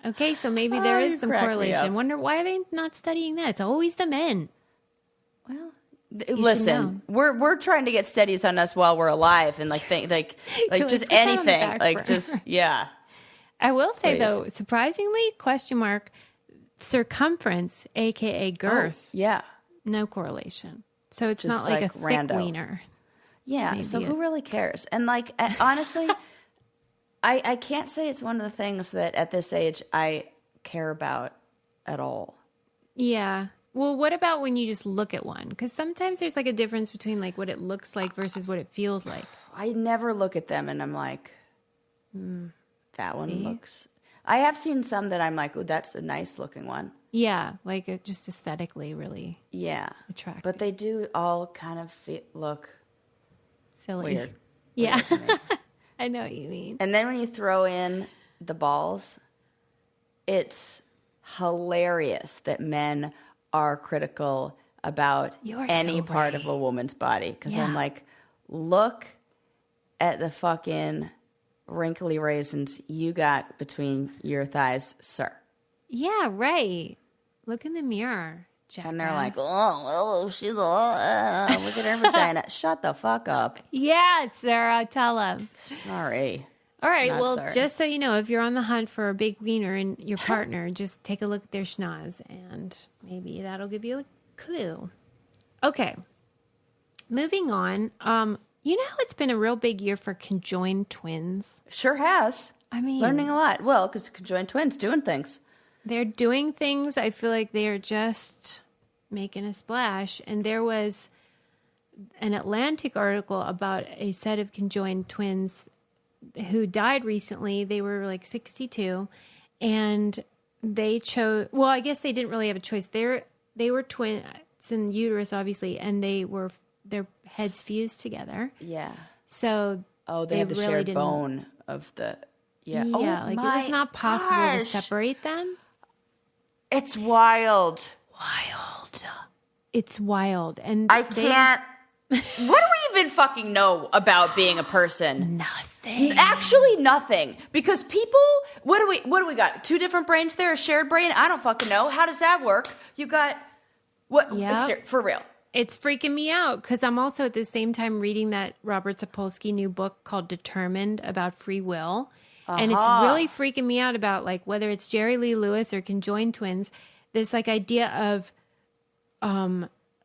Okay, so maybe there
you
is some
crack me
correlation.
up.
Wonder why are they not studying that? It's always the men.
Well,
should
listen, we're trying to get studies on us while we're alive and like
Like,
just
put that on the
anything,
back
like
burner.
just yeah.
I will say
Please.
though, surprisingly, circumference, aka girth,
Yeah.
no correlation. So it's
Just
not like
like
a thick
rando.
wiener.
Yeah,
Maybe
so who really cares? And like honestly, I can't say it's one of the things that at this age I care about at all.
Yeah. Well, what about when you just look at one? Because sometimes there's like a difference between like what it looks like versus what it feels like.
I never look at them and I'm like, that one
See?
looks. I have seen some that I'm like, oh, that's a nice looking one.
Yeah, like just aesthetically really
Yeah.
attractive.
But they do all kind of look
silly.
weird.
Yeah.
Weird to me.
I know what you mean.
And then when you throw in the balls, it's hilarious that men are critical about
You're
any
so
part
right.
of a woman's body. Because I'm
Yeah.
like, look at the fucking wrinkly raisins you got between your thighs, sir.
Yeah, right. Look in the mirror, jackass.
And they're like, she's look at her vagina. Shut the fuck up.
Yeah, Sarah, tell him.
Sorry.
All right,
Not
well,
sorry.
just so you know, if you're on the hunt for a big wiener in your partner, just take a look at their schnoz, and maybe that'll give you a clue. Okay, moving on. You know, it's been a real big year for conjoined twins.
Sure has.
I mean,
Learning a lot. Well, because conjoined twins doing things.
they're doing things. I feel like they are just making a splash. And there was an Atlantic article about a set of conjoined twins who died recently. They were like 62, and they chose. Well, I guess they didn't really have a choice. They were twins in uterus, obviously, and their heads fused together.
Yeah.
So
They had the
really
shared
didn't-
bone of the. Yeah.
Yeah,
Oh
like
my
it was not possible to
gosh.
separate them.
It's wild.
Wild. It's wild, and
I can't. What do we even fucking know about being a person?
Nothing.
Actually, nothing. Because people, what do we got? Two different brains there, a shared brain? I don't fucking know. How does that work? You got what?
Yep.
For real?
It's freaking me out because I'm also at the same time reading that Robert Sapolsky new book called Determined about free will. And it's really freaking me out about like whether it's Jerry Lee Lewis or conjoined twins, this like idea of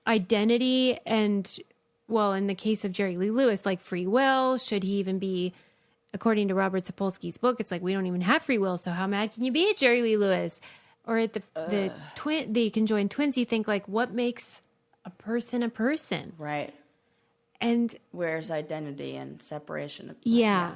identity and, well, in the case of Jerry Lee Lewis, like free will, should he even be, according to Robert Sapolsky's book, it's like we don't even have free will, so how mad can you be at Jerry Lee Lewis? Or at the conjoined twins, you think like what makes a person a person?
Right.
And
Where's identity and separation?
yeah.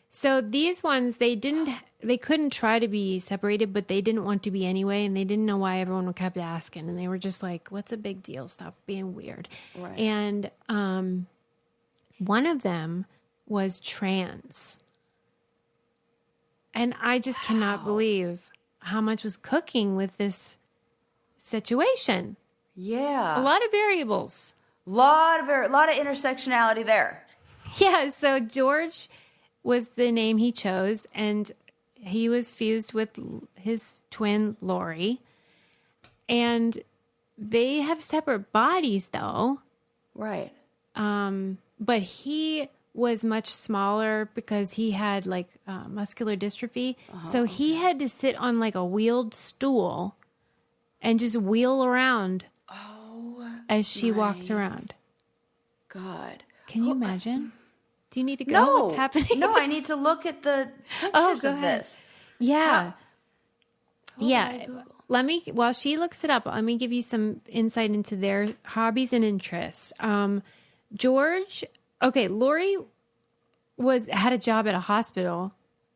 So these ones, they couldn't try to be separated, but they didn't want to be anyway, and they didn't know why everyone kept asking, and they were just like, what's a big deal? Stop being weird.
Right.
And one of them was trans. And I just cannot believe how much was cooking with this situation.
Yeah.
A lot of variables.
lot of intersectionality there.
Yeah, so George was the name he chose, and he was fused with his twin, Lori. And they have separate bodies, though.
Right.
But he was much smaller because he had, like, muscular dystrophy. So he had to sit on, like, a wheeled stool and just wheel around as she walked around.
God.
Can you imagine? Do you need to go?
No.
What's happening?
No, I need to look at the pictures
go
of
ahead.
this.
Yeah.
What
Yeah.
did I Google?
Let me, while she looks it up, let me give you some insight into their hobbies and interests. George, okay, Lori had a job at a hospital.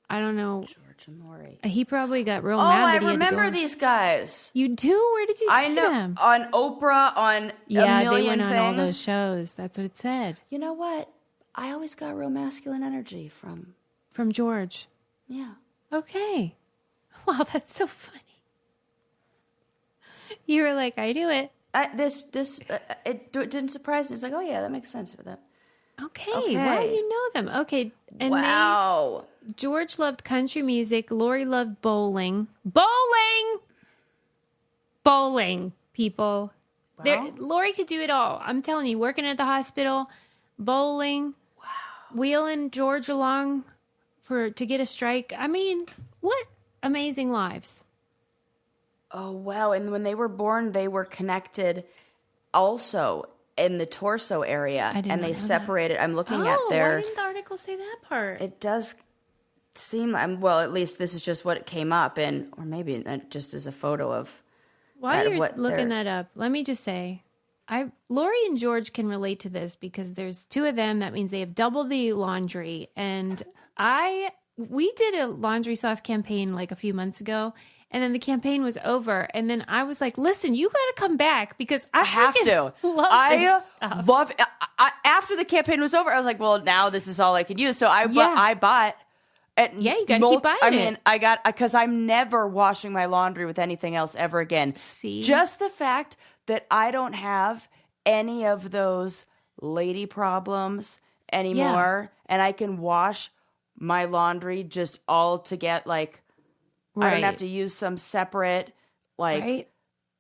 I don't know.
George and Lori.
He probably got real
Oh,
mad
I
that he had to
remember
go.
these guys.
You do? Where did you see
I know
them?
on Oprah, on
Yeah,
a million
they went
things.
on all those shows. That's what it said.
You know what? I always got real masculine energy from.
From George.
Yeah.
Okay. Wow, that's so funny. You were like, I do it.
It didn't surprise me. It's like, oh yeah, that makes sense for that.
Okay.
Okay.
Well, you know them. Okay. And
Wow.
George loved country music. Lori loved bowling. Bowling, people.
Wow.
Lori could do it all. I'm telling you, working at the hospital, bowling, wheeling George along to get a strike. I mean, what amazing lives.
Oh wow! And when they were born, they were connected, also in the torso area,
I did
and
not
they
know
separated. I'm looking at
Why
their.
didn't the article say that part?
It does seem. Well, at least this is just what it came up in, or maybe it just as a photo of.
While
of
you're
what
looking
they're-
that up, let me just say, Lori and George can relate to this because there's two of them. That means they have double the laundry. And we did a laundry sauce campaign like a few months ago, And then the campaign was over. And then I was like, listen, you got to come back because I
have
freaking
to.
love this stuff.
Love. After the campaign was over, I was like, well, now this is all I could use. So I bought.
Yeah, you got to keep buying it.
I mean, I got, because I'm never washing my laundry with anything else ever again.
See?
Just the fact that I don't have any of those lady problems anymore, and I can wash my laundry just all to get like, I don't have to use some separate, like,
right?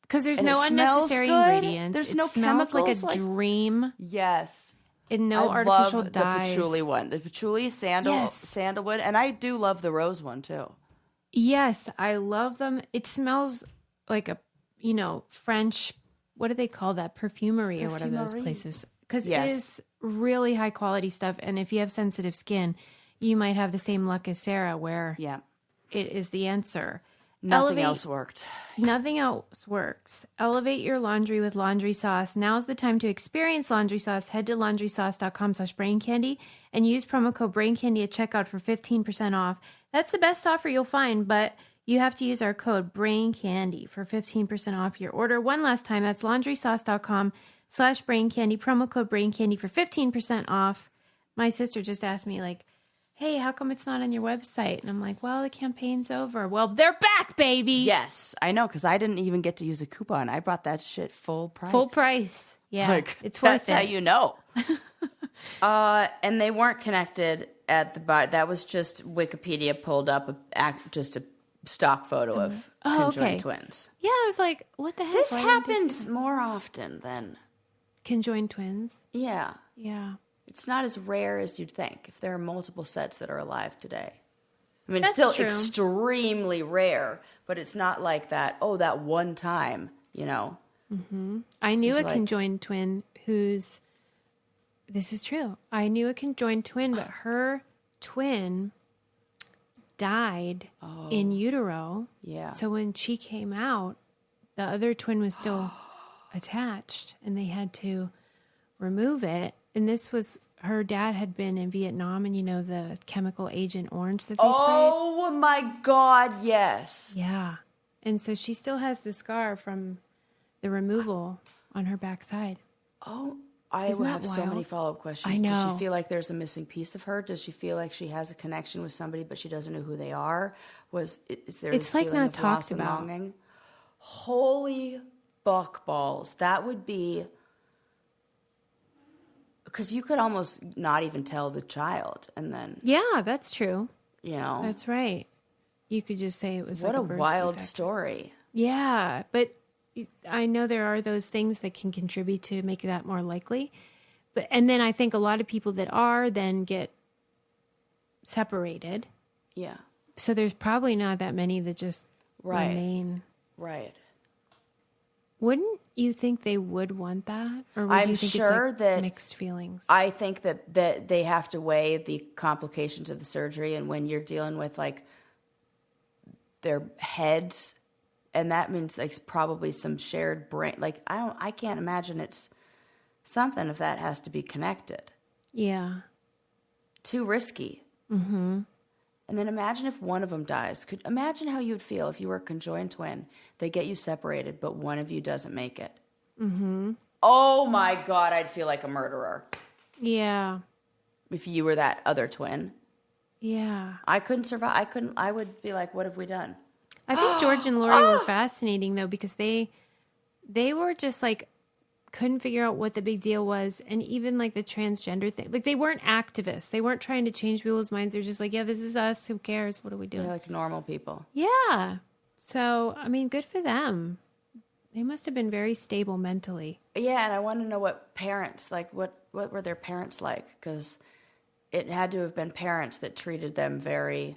Because there's
and
no
it smells
unnecessary
good.
ingredients.
There's
it
no
smells
chemicals,
like a dream.
Yes.
And no
I
artificial
love
dyes.
the patchouli one. The patchouli, sandalwood, and I do love the rose one too.
Yes, I love them. It smells like a, French, what do they call that? Perfumery or whatever those places. Because it is really high quality stuff. And if you have sensitive skin, you might have the same luck as Sarah where it is the answer.
Nothing else worked.
Nothing else works. Elevate your laundry with laundry sauce. Now's the time to experience laundry sauce. Head to laundrysauce.com/braincandy and use promo code braincandy at checkout for 15% off. That's the best offer you'll find, but you have to use our code braincandy for 15% off your order. One last time, that's laundrysauce.com/braincandy, promo code braincandy for 15% off. My sister just asked me, like, hey, how come it's not on your website? And I'm like, well, the campaign's over. Well, they're back, baby.
Yes, I know, because I didn't even get to use a coupon. I bought that shit full price.
Full price. Yeah, it's worth it.
That's how you know. And they weren't connected at the bottom. That was just Wikipedia pulled up just a stock photo of conjoined twins.
Yeah, I was like, what the heck?
This happens more often than
conjoined twins.
Yeah.
Yeah.
It's not as rare as you'd think if there are multiple sets that are alive today. I mean,
That's
it's still
true.
extremely rare, but it's not like that, that one time,
Mm-hmm. I knew a conjoined twin who's, this is true. I knew a conjoined twin, but her twin died in utero.
Yeah.
So when she came out, the other twin was still attached and they had to remove it. And this was, her dad had been in Vietnam and, the chemical Agent Orange that they sprayed.
Oh, my God, yes.
Yeah. And so she still has the scar from the removal on her backside.
Oh, I
Isn't that
have so
wild?
many follow-up questions.
I know.
Does she feel like there's a missing piece of her? Does she feel like she has a connection with somebody, but she doesn't know who they are? Is there
It's
a
like
feeling
not
of
talked
loss and
about.
longing? Holy fuck balls. That would be... Because you could almost not even tell the child, and then...
Yeah, that's true.
That's
That's right. You could just say it was
what
like
a
birth
wild
defect.
story.
Yeah, but I know there are those things that can contribute to make that more likely. And then I think a lot of people that are then get separated.
Yeah.
So there's probably not that many that just
Right.
remain.
Right.
Wouldn't you think they would want that? Or would
I'm
you think
sure
it's like
that
mixed feelings?
I think that they have to weigh the complications of the surgery, and when you're dealing with like their heads, and that means like probably some shared brain. Like I can't imagine it's something if that has to be connected.
Yeah.
Too risky. Mm-hmm. And then imagine if one of them dies. Imagine how you'd feel if you were a conjoined twin. They get you separated, but one of you doesn't make it. Mm-hmm. Oh my God, I'd feel like a murderer.
Yeah.
If you were that other twin.
Yeah.
I couldn't survive. I would be like, what have we done?
I think George and Lori were fascinating though, because they were just like, couldn't figure out what the big deal was. And even like the transgender thing, like they weren't activists. They weren't trying to change people's minds. They're just like, yeah, this is us. Who cares? What are we doing?
They're like normal people.
Yeah. So, I mean, good for them. They must have been very stable mentally.
Yeah, and I want to know what parents, like, what were their parents like? Because it had to have been parents that treated them very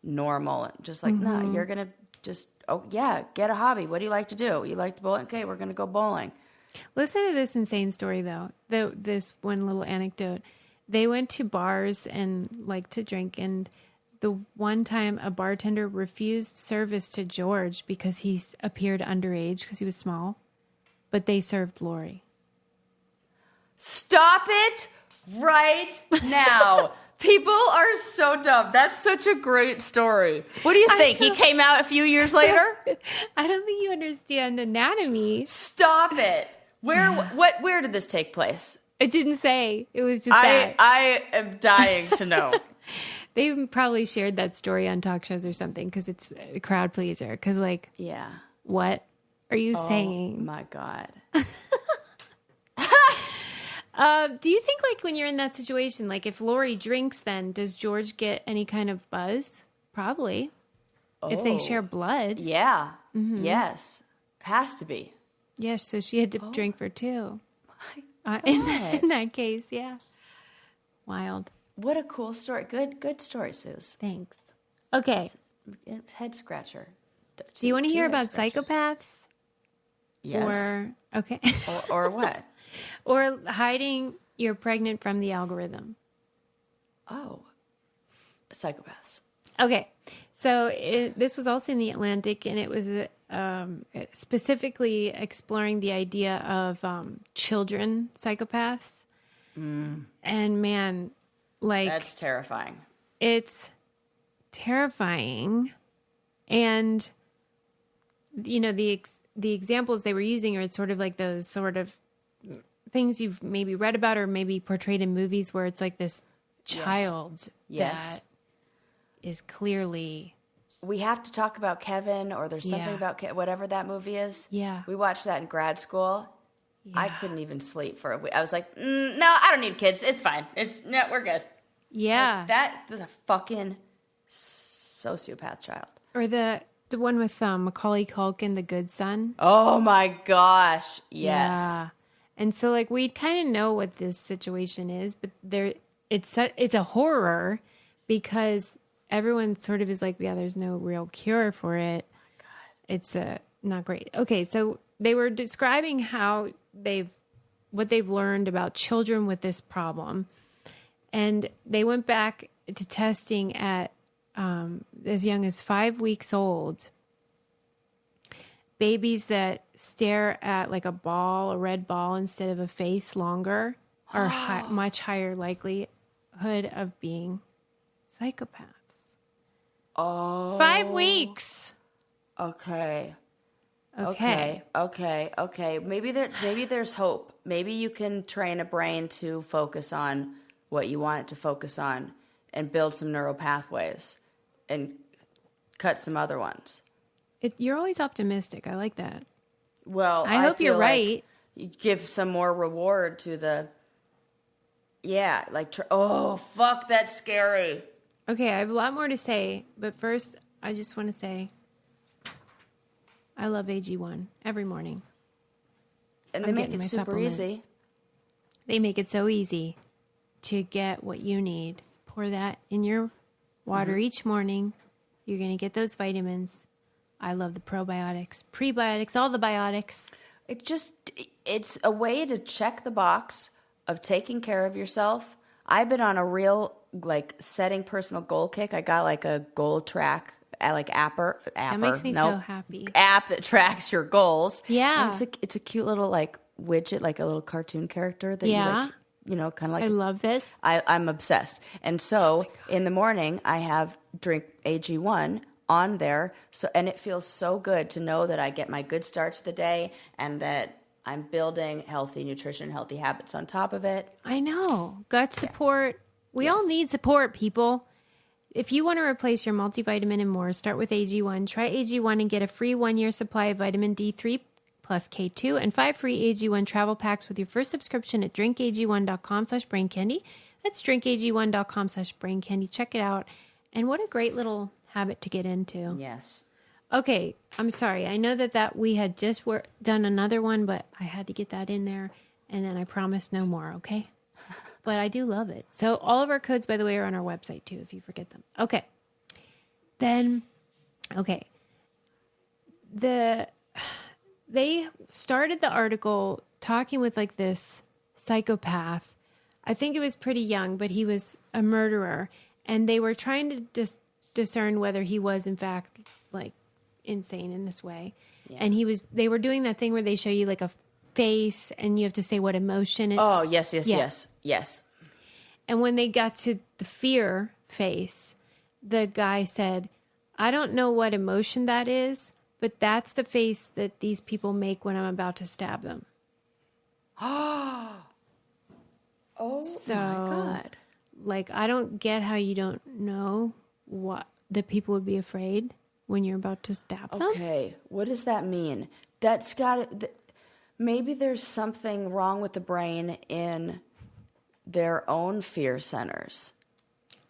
normal. And just like, no, you're going to just, get a hobby. What do you like to do? You like to bowl? Okay, we're going to go bowling.
Listen to this insane story, though. This one little anecdote. They went to bars and liked to drink, and the one time a bartender refused service to George because he appeared underage because he was small, but they served Lori.
Stop it right now. People are so dumb. That's such a great story. What do you think? He came out a few years later?
I don't think you understand anatomy.
Stop it. Where did this take place?
It didn't say. It was just that.
I am dying to know.
They probably shared that story on talk shows or something because it's a crowd pleaser. Because, like,
Yeah.
what are you
Oh
saying?
my God.
Do you think, like, when you're in that situation, like, if Lori drinks, then does George get any kind of buzz? Probably. If they share blood.
Yeah. Yes. Has to be.
Yeah, so she had to drink for two.
My
In that case, yeah. Wild.
What a cool story. Good story, Suze.
Thanks. Okay.
Head scratcher.
Do you want to
Two
hear
head
about
scratchers.
psychopaths?
Yes.
Okay.
Or what?
Or hiding you're pregnant from the algorithm.
Oh. Psychopaths.
Okay. So this was also in the Atlantic, and it was specifically exploring the idea of children psychopaths. And man, like...
That's terrifying.
It's terrifying. And, you know, the examples they were using are sort of like those sort of things you've maybe read about or maybe portrayed in movies where it's like this child that is clearly...
We have to talk about Kevin, or there's something about whatever that movie is.
Yeah.
We watched that in grad school.
Yeah.
I couldn't even sleep for a week. I was like, no, I don't need kids. It's fine. We're good.
Yeah.
Like, that was a fucking sociopath child.
Or the one with Macaulay Culkin, The Good Son.
Oh my gosh. Yes.
Yeah. And so, like, we kind of know what this situation is, but it's a horror because everyone sort of is like, yeah, there's no real cure for it. Oh my God. It's not great. Okay, so they were describing how what they've learned about children with this problem, and they went back to testing at as young as 5 weeks old. Babies that stare at like a red ball instead of a face longer are much higher likelihood of being psychopaths.
Oh.
5 weeks.
Okay.
Okay.
Maybe there's hope. Maybe you can train a brain to focus on what you want it to focus on and build some neural pathways and cut some other ones.
You're always optimistic. I like that.
Well,
I hope you're
feel like
right.
you give some more reward to the... Yeah, like... Oh, fuck, that's scary.
Okay, I have a lot more to say, but first, I just want to say I love AG1 every morning.
And
I'm
they make
getting
it
my
super
supplements.
easy.
They make it so easy to get what you need. Pour that in your water each morning. You're going to get those vitamins. I love the probiotics, prebiotics, all the biotics.
It's a way to check the box of taking care of yourself. I've been on a real, like, setting personal goal kick. I got, like, a goal track, like,
That makes me so happy.
App that tracks your goals.
Yeah.
And it's a cute little, like, widget, like a little cartoon character that you, like, you know, kind of like...
I love this.
I'm obsessed. And so in the morning, I have drink AG1 on there. And it feels so good to know that I get my good start to the day and that I'm building healthy nutrition, healthy habits on top of it.
I know. Gut support. We all need support, people. If you want to replace your multivitamin and more, start with AG1. Try AG1 and get a free 1-year supply of vitamin D3 plus K2 and 5 free AG1 travel packs with your first subscription at drinkag1.com/braincandy. That's drinkag1.com/braincandy. Check it out. And what a great little habit to get into.
Yes.
Okay, I'm sorry. I know that we had just done another one, but I had to get that in there, and then I promise no more, okay? But I do love it. So all of our codes, by the way, are on our website, too, if you forget them. Okay. Then, okay. They started the article talking with, like, this psychopath. I think it was pretty young, but he was a murderer, and they were trying to discern whether he was, in fact, like, insane in this way. Yeah. And they were doing that thing where they show you like a face and you have to say what emotion it's.
Oh, yes.
And when they got to the fear face, the guy said, I don't know what emotion that is, but that's the face that these people make when I'm about to stab them.
Oh
So,
my God.
Like, I don't get how you don't know what that people would be afraid when you're about to stab them.
Okay, what does that mean? That's got to... Maybe there's something wrong with the brain in their own fear centers.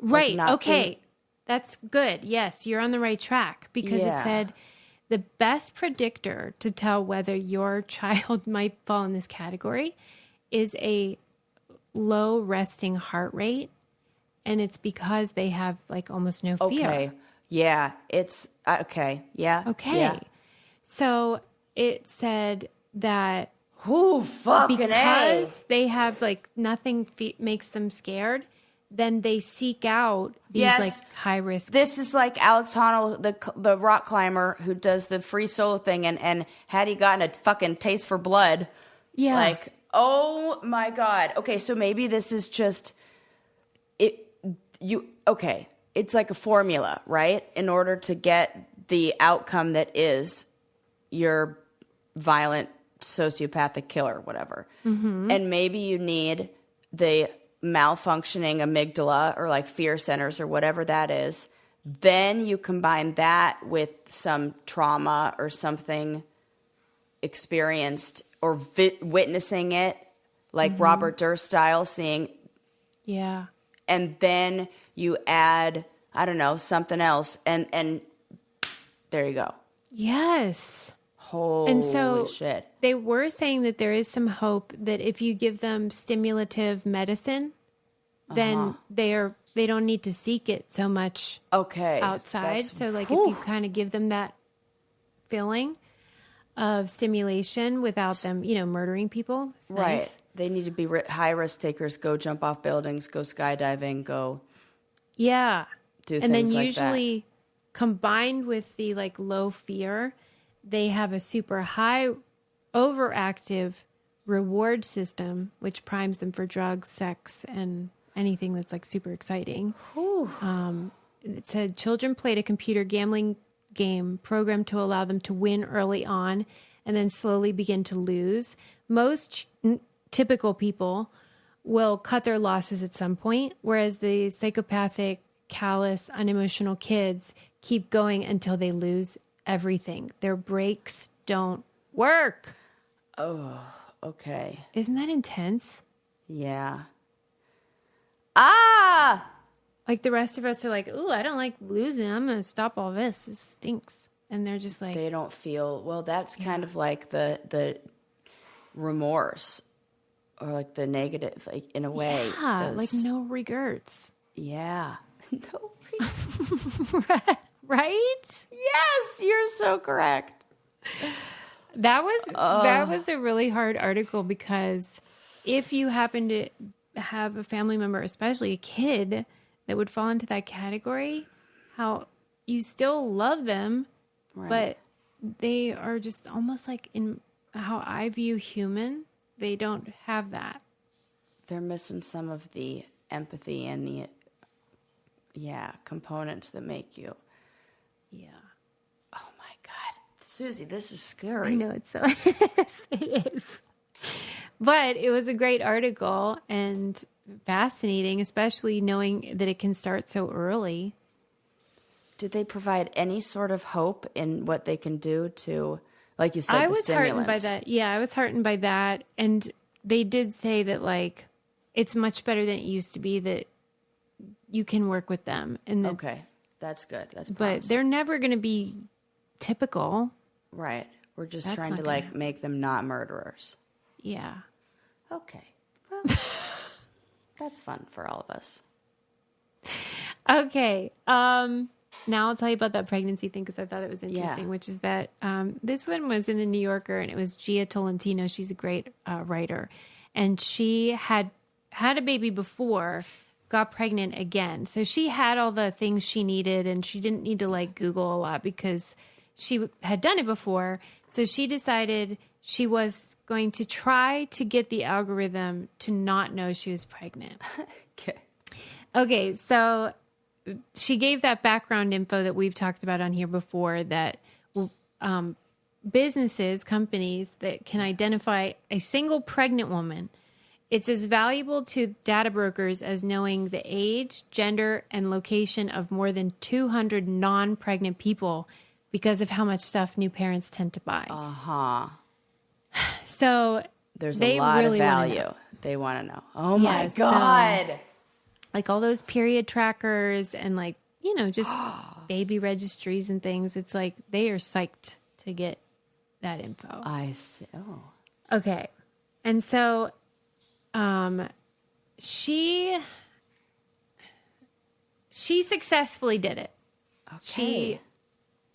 Right.
not
Okay. That's good. Yes, you're on the right track because it
Yeah.
said the best predictor to tell whether your child might fall in this category is a low resting heart rate. And it's because they have like almost no fear.
Okay. Yeah, it's... okay, yeah.
Okay.
Yeah.
So it said that
Who fucking
because they have like nothing makes them scared, then they seek out these
Yes.
like high risk.
This is like Alex Honnold, the rock climber who does the free solo thing, and had he gotten a fucking taste for blood,
Yeah.
like, oh my God. Okay, so maybe this is just it. Okay, it's like a formula, right? In order to get the outcome that is your violent sociopathic killer, whatever. And maybe you need the malfunctioning amygdala or like fear centers or whatever that is. Then you combine that with some trauma or something experienced or witnessing it, like Robert Durst style, seeing,
Yeah.
and then you add, I don't know, something else, and there you go.
Yes.
Holy
And so
shit.
they were saying that there is some hope that if you give them stimulative medicine, then they don't need to seek it so much
Okay.
outside.
That's-
So like
whew.
if you kind of give them that feeling of stimulation without them, murdering people. It's
Right.
nice.
They need to be high risk takers, go jump off buildings, go skydiving, go
Yeah.
do
And then
things like
usually combined with the like low fear, they have a super high overactive reward system, which primes them for drugs, sex, and anything that's like super exciting. It said children played a computer gambling game programmed to allow them to win early on and then slowly begin to lose. Most typical people will cut their losses at some point, whereas the psychopathic, callous, unemotional kids keep going until they lose everything. Their brakes don't work.
that. Okay.
Isn't that intense?
Yeah. Ah!
Like the rest of us are like, ooh, I don't like losing. I'm going to stop all this. This stinks. And they're just like,
They don't feel, well, that's kind of like the remorse or like the negative, like in a way.
yeah, like
those-
no regrets.
Yeah. No.
Right?
Yes, you're so correct.
That was a really hard article because if you happen to have a family member, especially a kid, that would fall into that category, how you still love them, but they are just almost like in how I view human, they don't have that.
They're missing some of the empathy and the, components that make you.
Yeah.
Oh my God. Susie, this is scary.
I know it's so it is. But it was a great article and fascinating, especially knowing that it can start so early.
Did they provide any sort of hope in what they can do to, like you said,
I
the
was heartened by
stimulants?
that. Yeah, I was heartened by that. And they did say that like it's much better than it used to be, that you can work with them. And that,
Okay, that's good. That's
but
promising.
they're never going to be typical.
Right. We're just
That's
trying
not
to
gonna
like make them not murderers.
Yeah.
Okay. Well, that's fun for all of us.
Okay. Now I'll tell you about that pregnancy thing because I thought it was interesting,
Yeah.
which is that this one was in the New Yorker and it was Gia Tolentino. She's a great writer. And she had a baby before, got pregnant again. So she had all the things she needed and she didn't need to like Google a lot because she had done it before. So she decided she was going to try to get the algorithm to not know she was pregnant.
Okay.
Okay, so she gave that background info that we've talked about on here before, that businesses, companies that can identify a single pregnant woman, it's as valuable to data brokers as knowing the age, gender, and location of more than 200 non-pregnant people because of how much stuff new parents tend to buy.
Uh-huh.
So
There's
they
a lot
really
of
wanna
value.
know.
They want to know. Oh, my
Yes,
God.
Like all those period trackers and like, you know, just baby registries and things. It's like they are psyched to get that info.
I see. Oh.
Okay. And so she successfully did it.
Okay.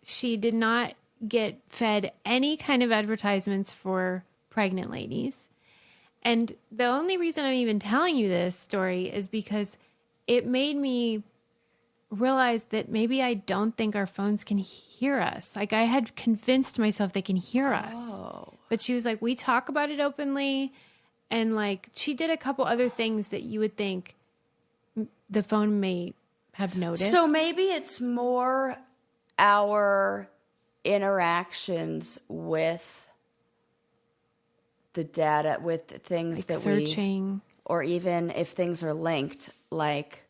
She did not get fed any kind of advertisements for pregnant ladies. And the only reason I'm even telling you this story is because it made me realize that maybe I don't think our phones can hear us. Like I had convinced myself they can hear us.
Oh.
But she was like, we talk about it openly. And like she did a couple other things that you would think the phone may have noticed.
So maybe it's more our interactions with the data, with things
like
that
searching.
or even if things are linked, like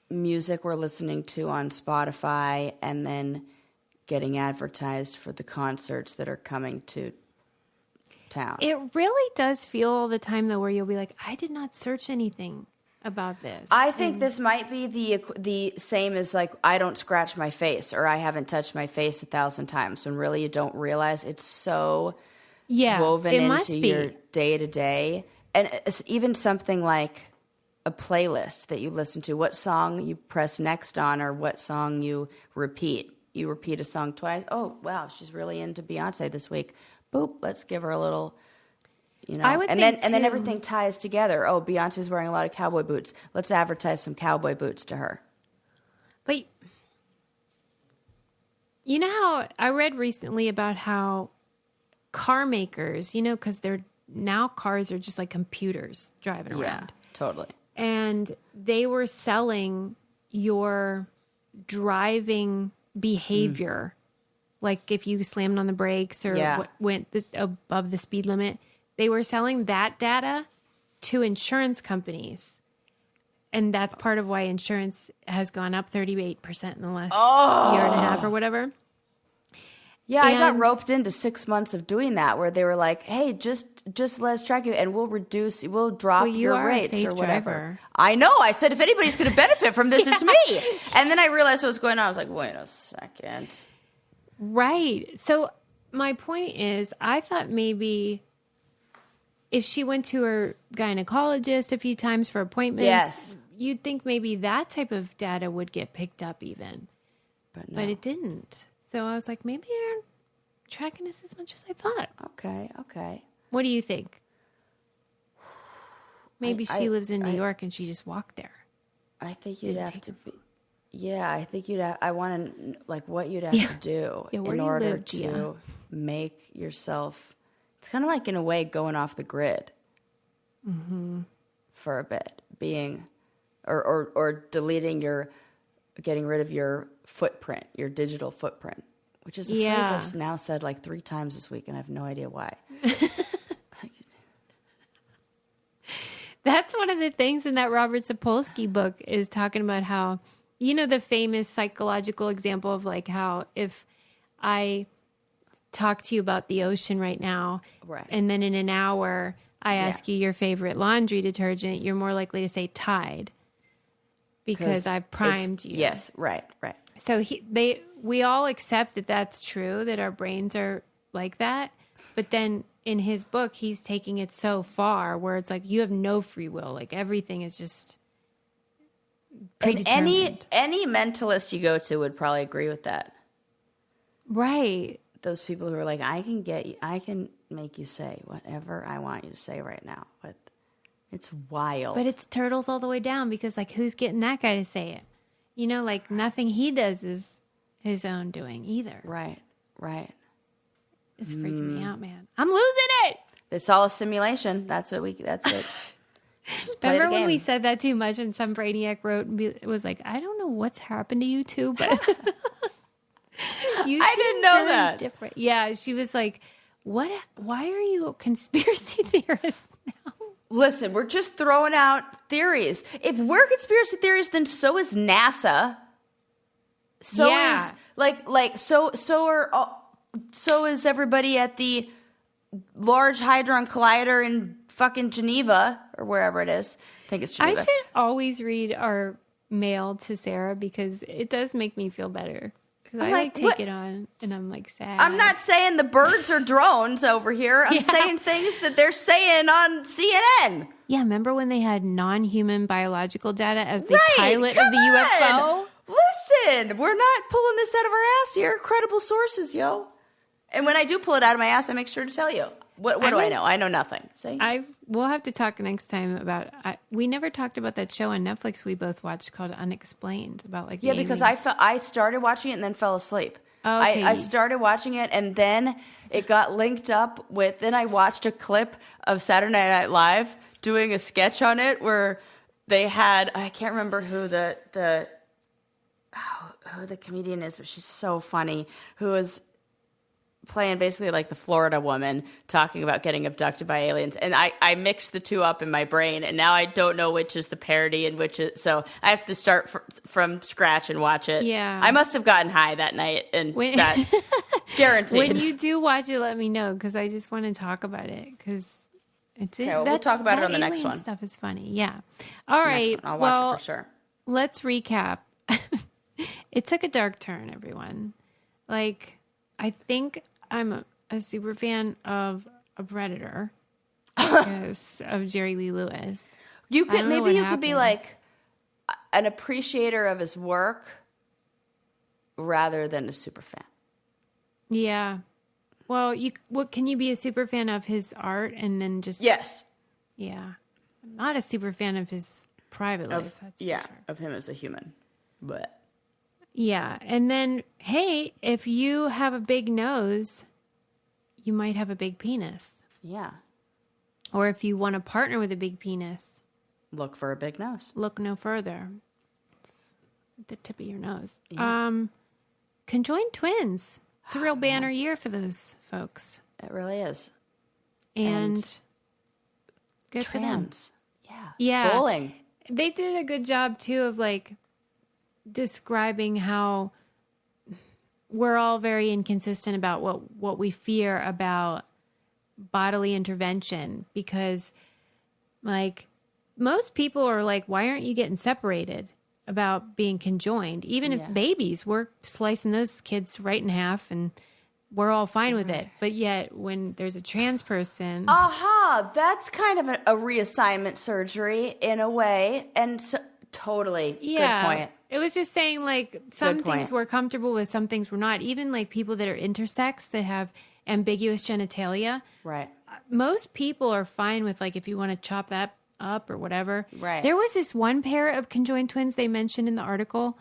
music we're listening to on Spotify and then getting advertised for the concerts that are coming to town.
It really does feel all the time though where you'll be like, I did not search anything about this.
I think this might be the same as like I don't scratch my face or I haven't touched my face 1,000 times when really you don't realize it's so woven
it must
into
be.
your day to day. And it's even something like a playlist that you listen to, what song you press next on or what song you repeat. You repeat a song twice. Oh, wow, she's really into Beyonce this week. Boop, let's give her a little, you know.
I would
and
think
then
too-
everything ties together. Oh, Beyonce's wearing a lot of cowboy boots. Let's advertise some cowboy boots to her.
But you know how I read recently about how car makers, you know, because now cars are just like computers driving around.
Yeah, totally.
And they were selling your driving behavior. Like if you slammed on the brakes or went above the speed limit, they were selling that data to insurance companies. And that's part of why insurance has gone up 38% in the last year and a half or whatever.
Yeah, I got
And-
roped into 6 months of doing that where they were like, hey, just let us track you and we'll drop
Well, you
your
are a
rates
safe
or whatever.
driver.
I know. I said, if anybody's going to benefit from this, it's me. And then I realized what was going on. I was like, wait a second.
Right. So my point is, I thought maybe if she went to her gynecologist a few times for appointments,
Yes.
you'd think maybe that type of data would get picked up even.
But no.
But it didn't. So I was like, maybe they're tracking us as much as I thought.
Okay.
What do you think? Maybe she
I-
lives in New York and she just walked there.
I think you'd
Didn't
have
take
to
a
be. Yeah, I think you'd have. I want to like what you'd have to do
Yeah, where
in
do you
order
live,
to
Gia?
make yourself. It's kind of like in a way going off the grid for a bit, being or deleting getting rid of your footprint, your digital footprint, which is a phrase I've now said like 3 times this week, and I have no idea why.
That's one of the things in that Robert Sapolsky book is talking about how, you know, the famous psychological example of like how if I talk to you about the ocean right now,
Right.
and then in an hour I ask you your favorite laundry detergent, you're more likely to say Tide because I've primed you.
Yes, right.
So we all accept that that's true, that our brains are like that. But then in his book, he's taking it so far where it's like you have no free will. Like everything is just
And
predetermined.
any mentalist you go to would probably agree with that.
Right.
Those people who are like, I can make you say whatever I want you to say right now, but it's wild.
But it's turtles all the way down because like who's getting that guy to say it? You know, like nothing he does is his own doing either.
right.
It's freaking me out, man. I'm losing it.
It's all a simulation. That's it. Just play
Remember
the
when we
game.
said that too much and some brainiac wrote and it was like, I don't know what's happened to you two, but you
I
seem
didn't know
very
that.
different. Yeah, she was like, why are you a conspiracy theorist now?
Listen, we're just throwing out theories. If we're conspiracy theorists, then so is NASA. So
Yeah.
is so is everybody at the Large Hadron Collider in fucking Geneva or wherever it is. I think it's
I
Geneva.
should always read our mail to Sarah because it does make me feel better. Because I
like,
take
what?
it on and I'm like sad.
I'm not saying the birds are drones over here. I'm
Yeah.
saying things that they're saying on CNN.
Yeah, remember when they had non-human biological data as the
Right,
pilot
come
of the UFO?
on. Listen, we're not pulling this out of our ass here. Credible sources, yo. And when I do pull it out of my ass, I make sure to tell you. What do I know? I know nothing. See?
We'll have to talk next time about. We never talked about that show on Netflix we both watched called Unexplained about like the
Yeah, because
aliens.
I started watching it and then fell asleep.
Oh, okay.
I started watching it and then it got linked up with. Then I watched a clip of Saturday Night Live doing a sketch on it where they had, I can't remember who the comedian is, but she's so funny. Who was playing basically like the Florida woman talking about getting abducted by aliens. And I mixed the two up in my brain, and now I don't know which is the parody and which is, so I have to start from scratch and watch it.
Yeah.
I must have gotten high that night, and that guaranteed.
When you do watch it, let me know because I just want to talk about it because it's
Okay, well, we'll talk about it on the next
alien
one.
Stuff is funny. Yeah. All right.
I'll watch
well,
it for sure.
Let's recap. It took a dark turn, everyone. Like, I think I'm a super fan of a Predator because of Jerry Lee Lewis.
You
I
could
don't know
maybe
what
you could be
happened.
like an appreciator of his work rather than a super fan.
Yeah. Well, what can you be a super fan of his art and then just
Yes.
yeah. I'm not a super fan of his private life. That's for sure.
Of him as a human. But
Yeah. And then, hey, if you have a big nose, you might have a big penis.
yeah,
Or if you want to partner with a big penis,
look for a big nose.
look no further. It's the tip of your nose.
Yeah.
Conjoined twins. It's a real banner year for those folks.
It really is.
And good for them.
Trans. Yeah.
Yeah.
Bowling.
They did a good job too of like describing how we're all very inconsistent about what we fear about bodily intervention because like most people are like, why aren't you getting separated about being conjoined? Even
Yeah.
if babies, we're slicing those kids right in half and we're all fine with it. But yet when there's a trans person,
Aha, that's kind of a reassignment surgery in a way. And so, totally.
yeah,
Good point.
it was just saying like some
Good
things
point.
we're comfortable with, some things we're not. Even like people that are intersex that have ambiguous genitalia,
Right.
most people are fine with like if you want to chop that up or whatever.
Right.
There was this one pair of conjoined twins they mentioned in the article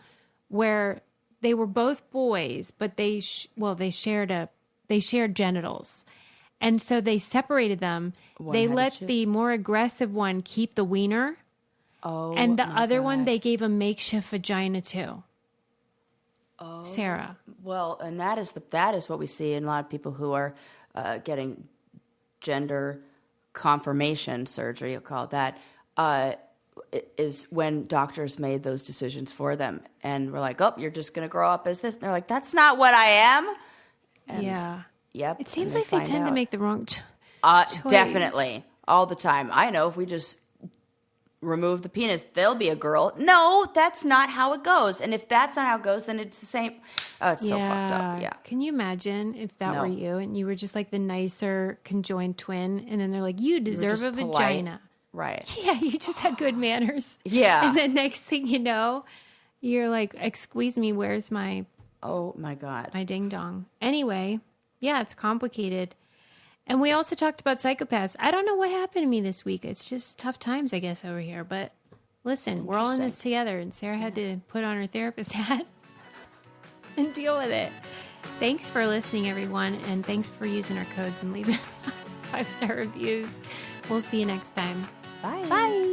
where they were both boys, but they shared genitals. And so they separated them.
One
they
had to
let
choose.
the more aggressive one keep the wiener.
Oh,
And the
my
other one,
God.
they gave a makeshift vagina to. Oh. Sarah.
Well, and that is what we see in a lot of people who are getting gender confirmation surgery. You'll call it that. Is when doctors made those decisions for them, and we're like, "Oh, you're just going to grow up as this." And they're like, "That's not what I am." And,
Yeah.
Yep.
It seems
and
like they
find
tend to
out.
make the wrong choice.
Definitely all the time. I know if we just remove the penis, there'll be a girl. No, that's not how it goes. And if that's not how it goes, then it's the same. Oh, it's so fucked up. Yeah.
Can you imagine if that
No.
were you and you were just like the nicer conjoined twin and then they're like, you deserve
just
a
polite.
vagina.
Right.
Yeah, you just had good manners.
Yeah.
And then next thing you know, you're like, excuse me, where's my
Oh my God.
ding dong? Anyway, yeah, it's complicated. And we also talked about psychopaths. I don't know what happened to me this week. It's just tough times, I guess, over here. But listen, we're all in this together. And Sarah had to put on her therapist hat and deal with it. Thanks for listening, everyone. And thanks for using our codes and leaving 5-star reviews. We'll see you next time.
Bye.
Bye.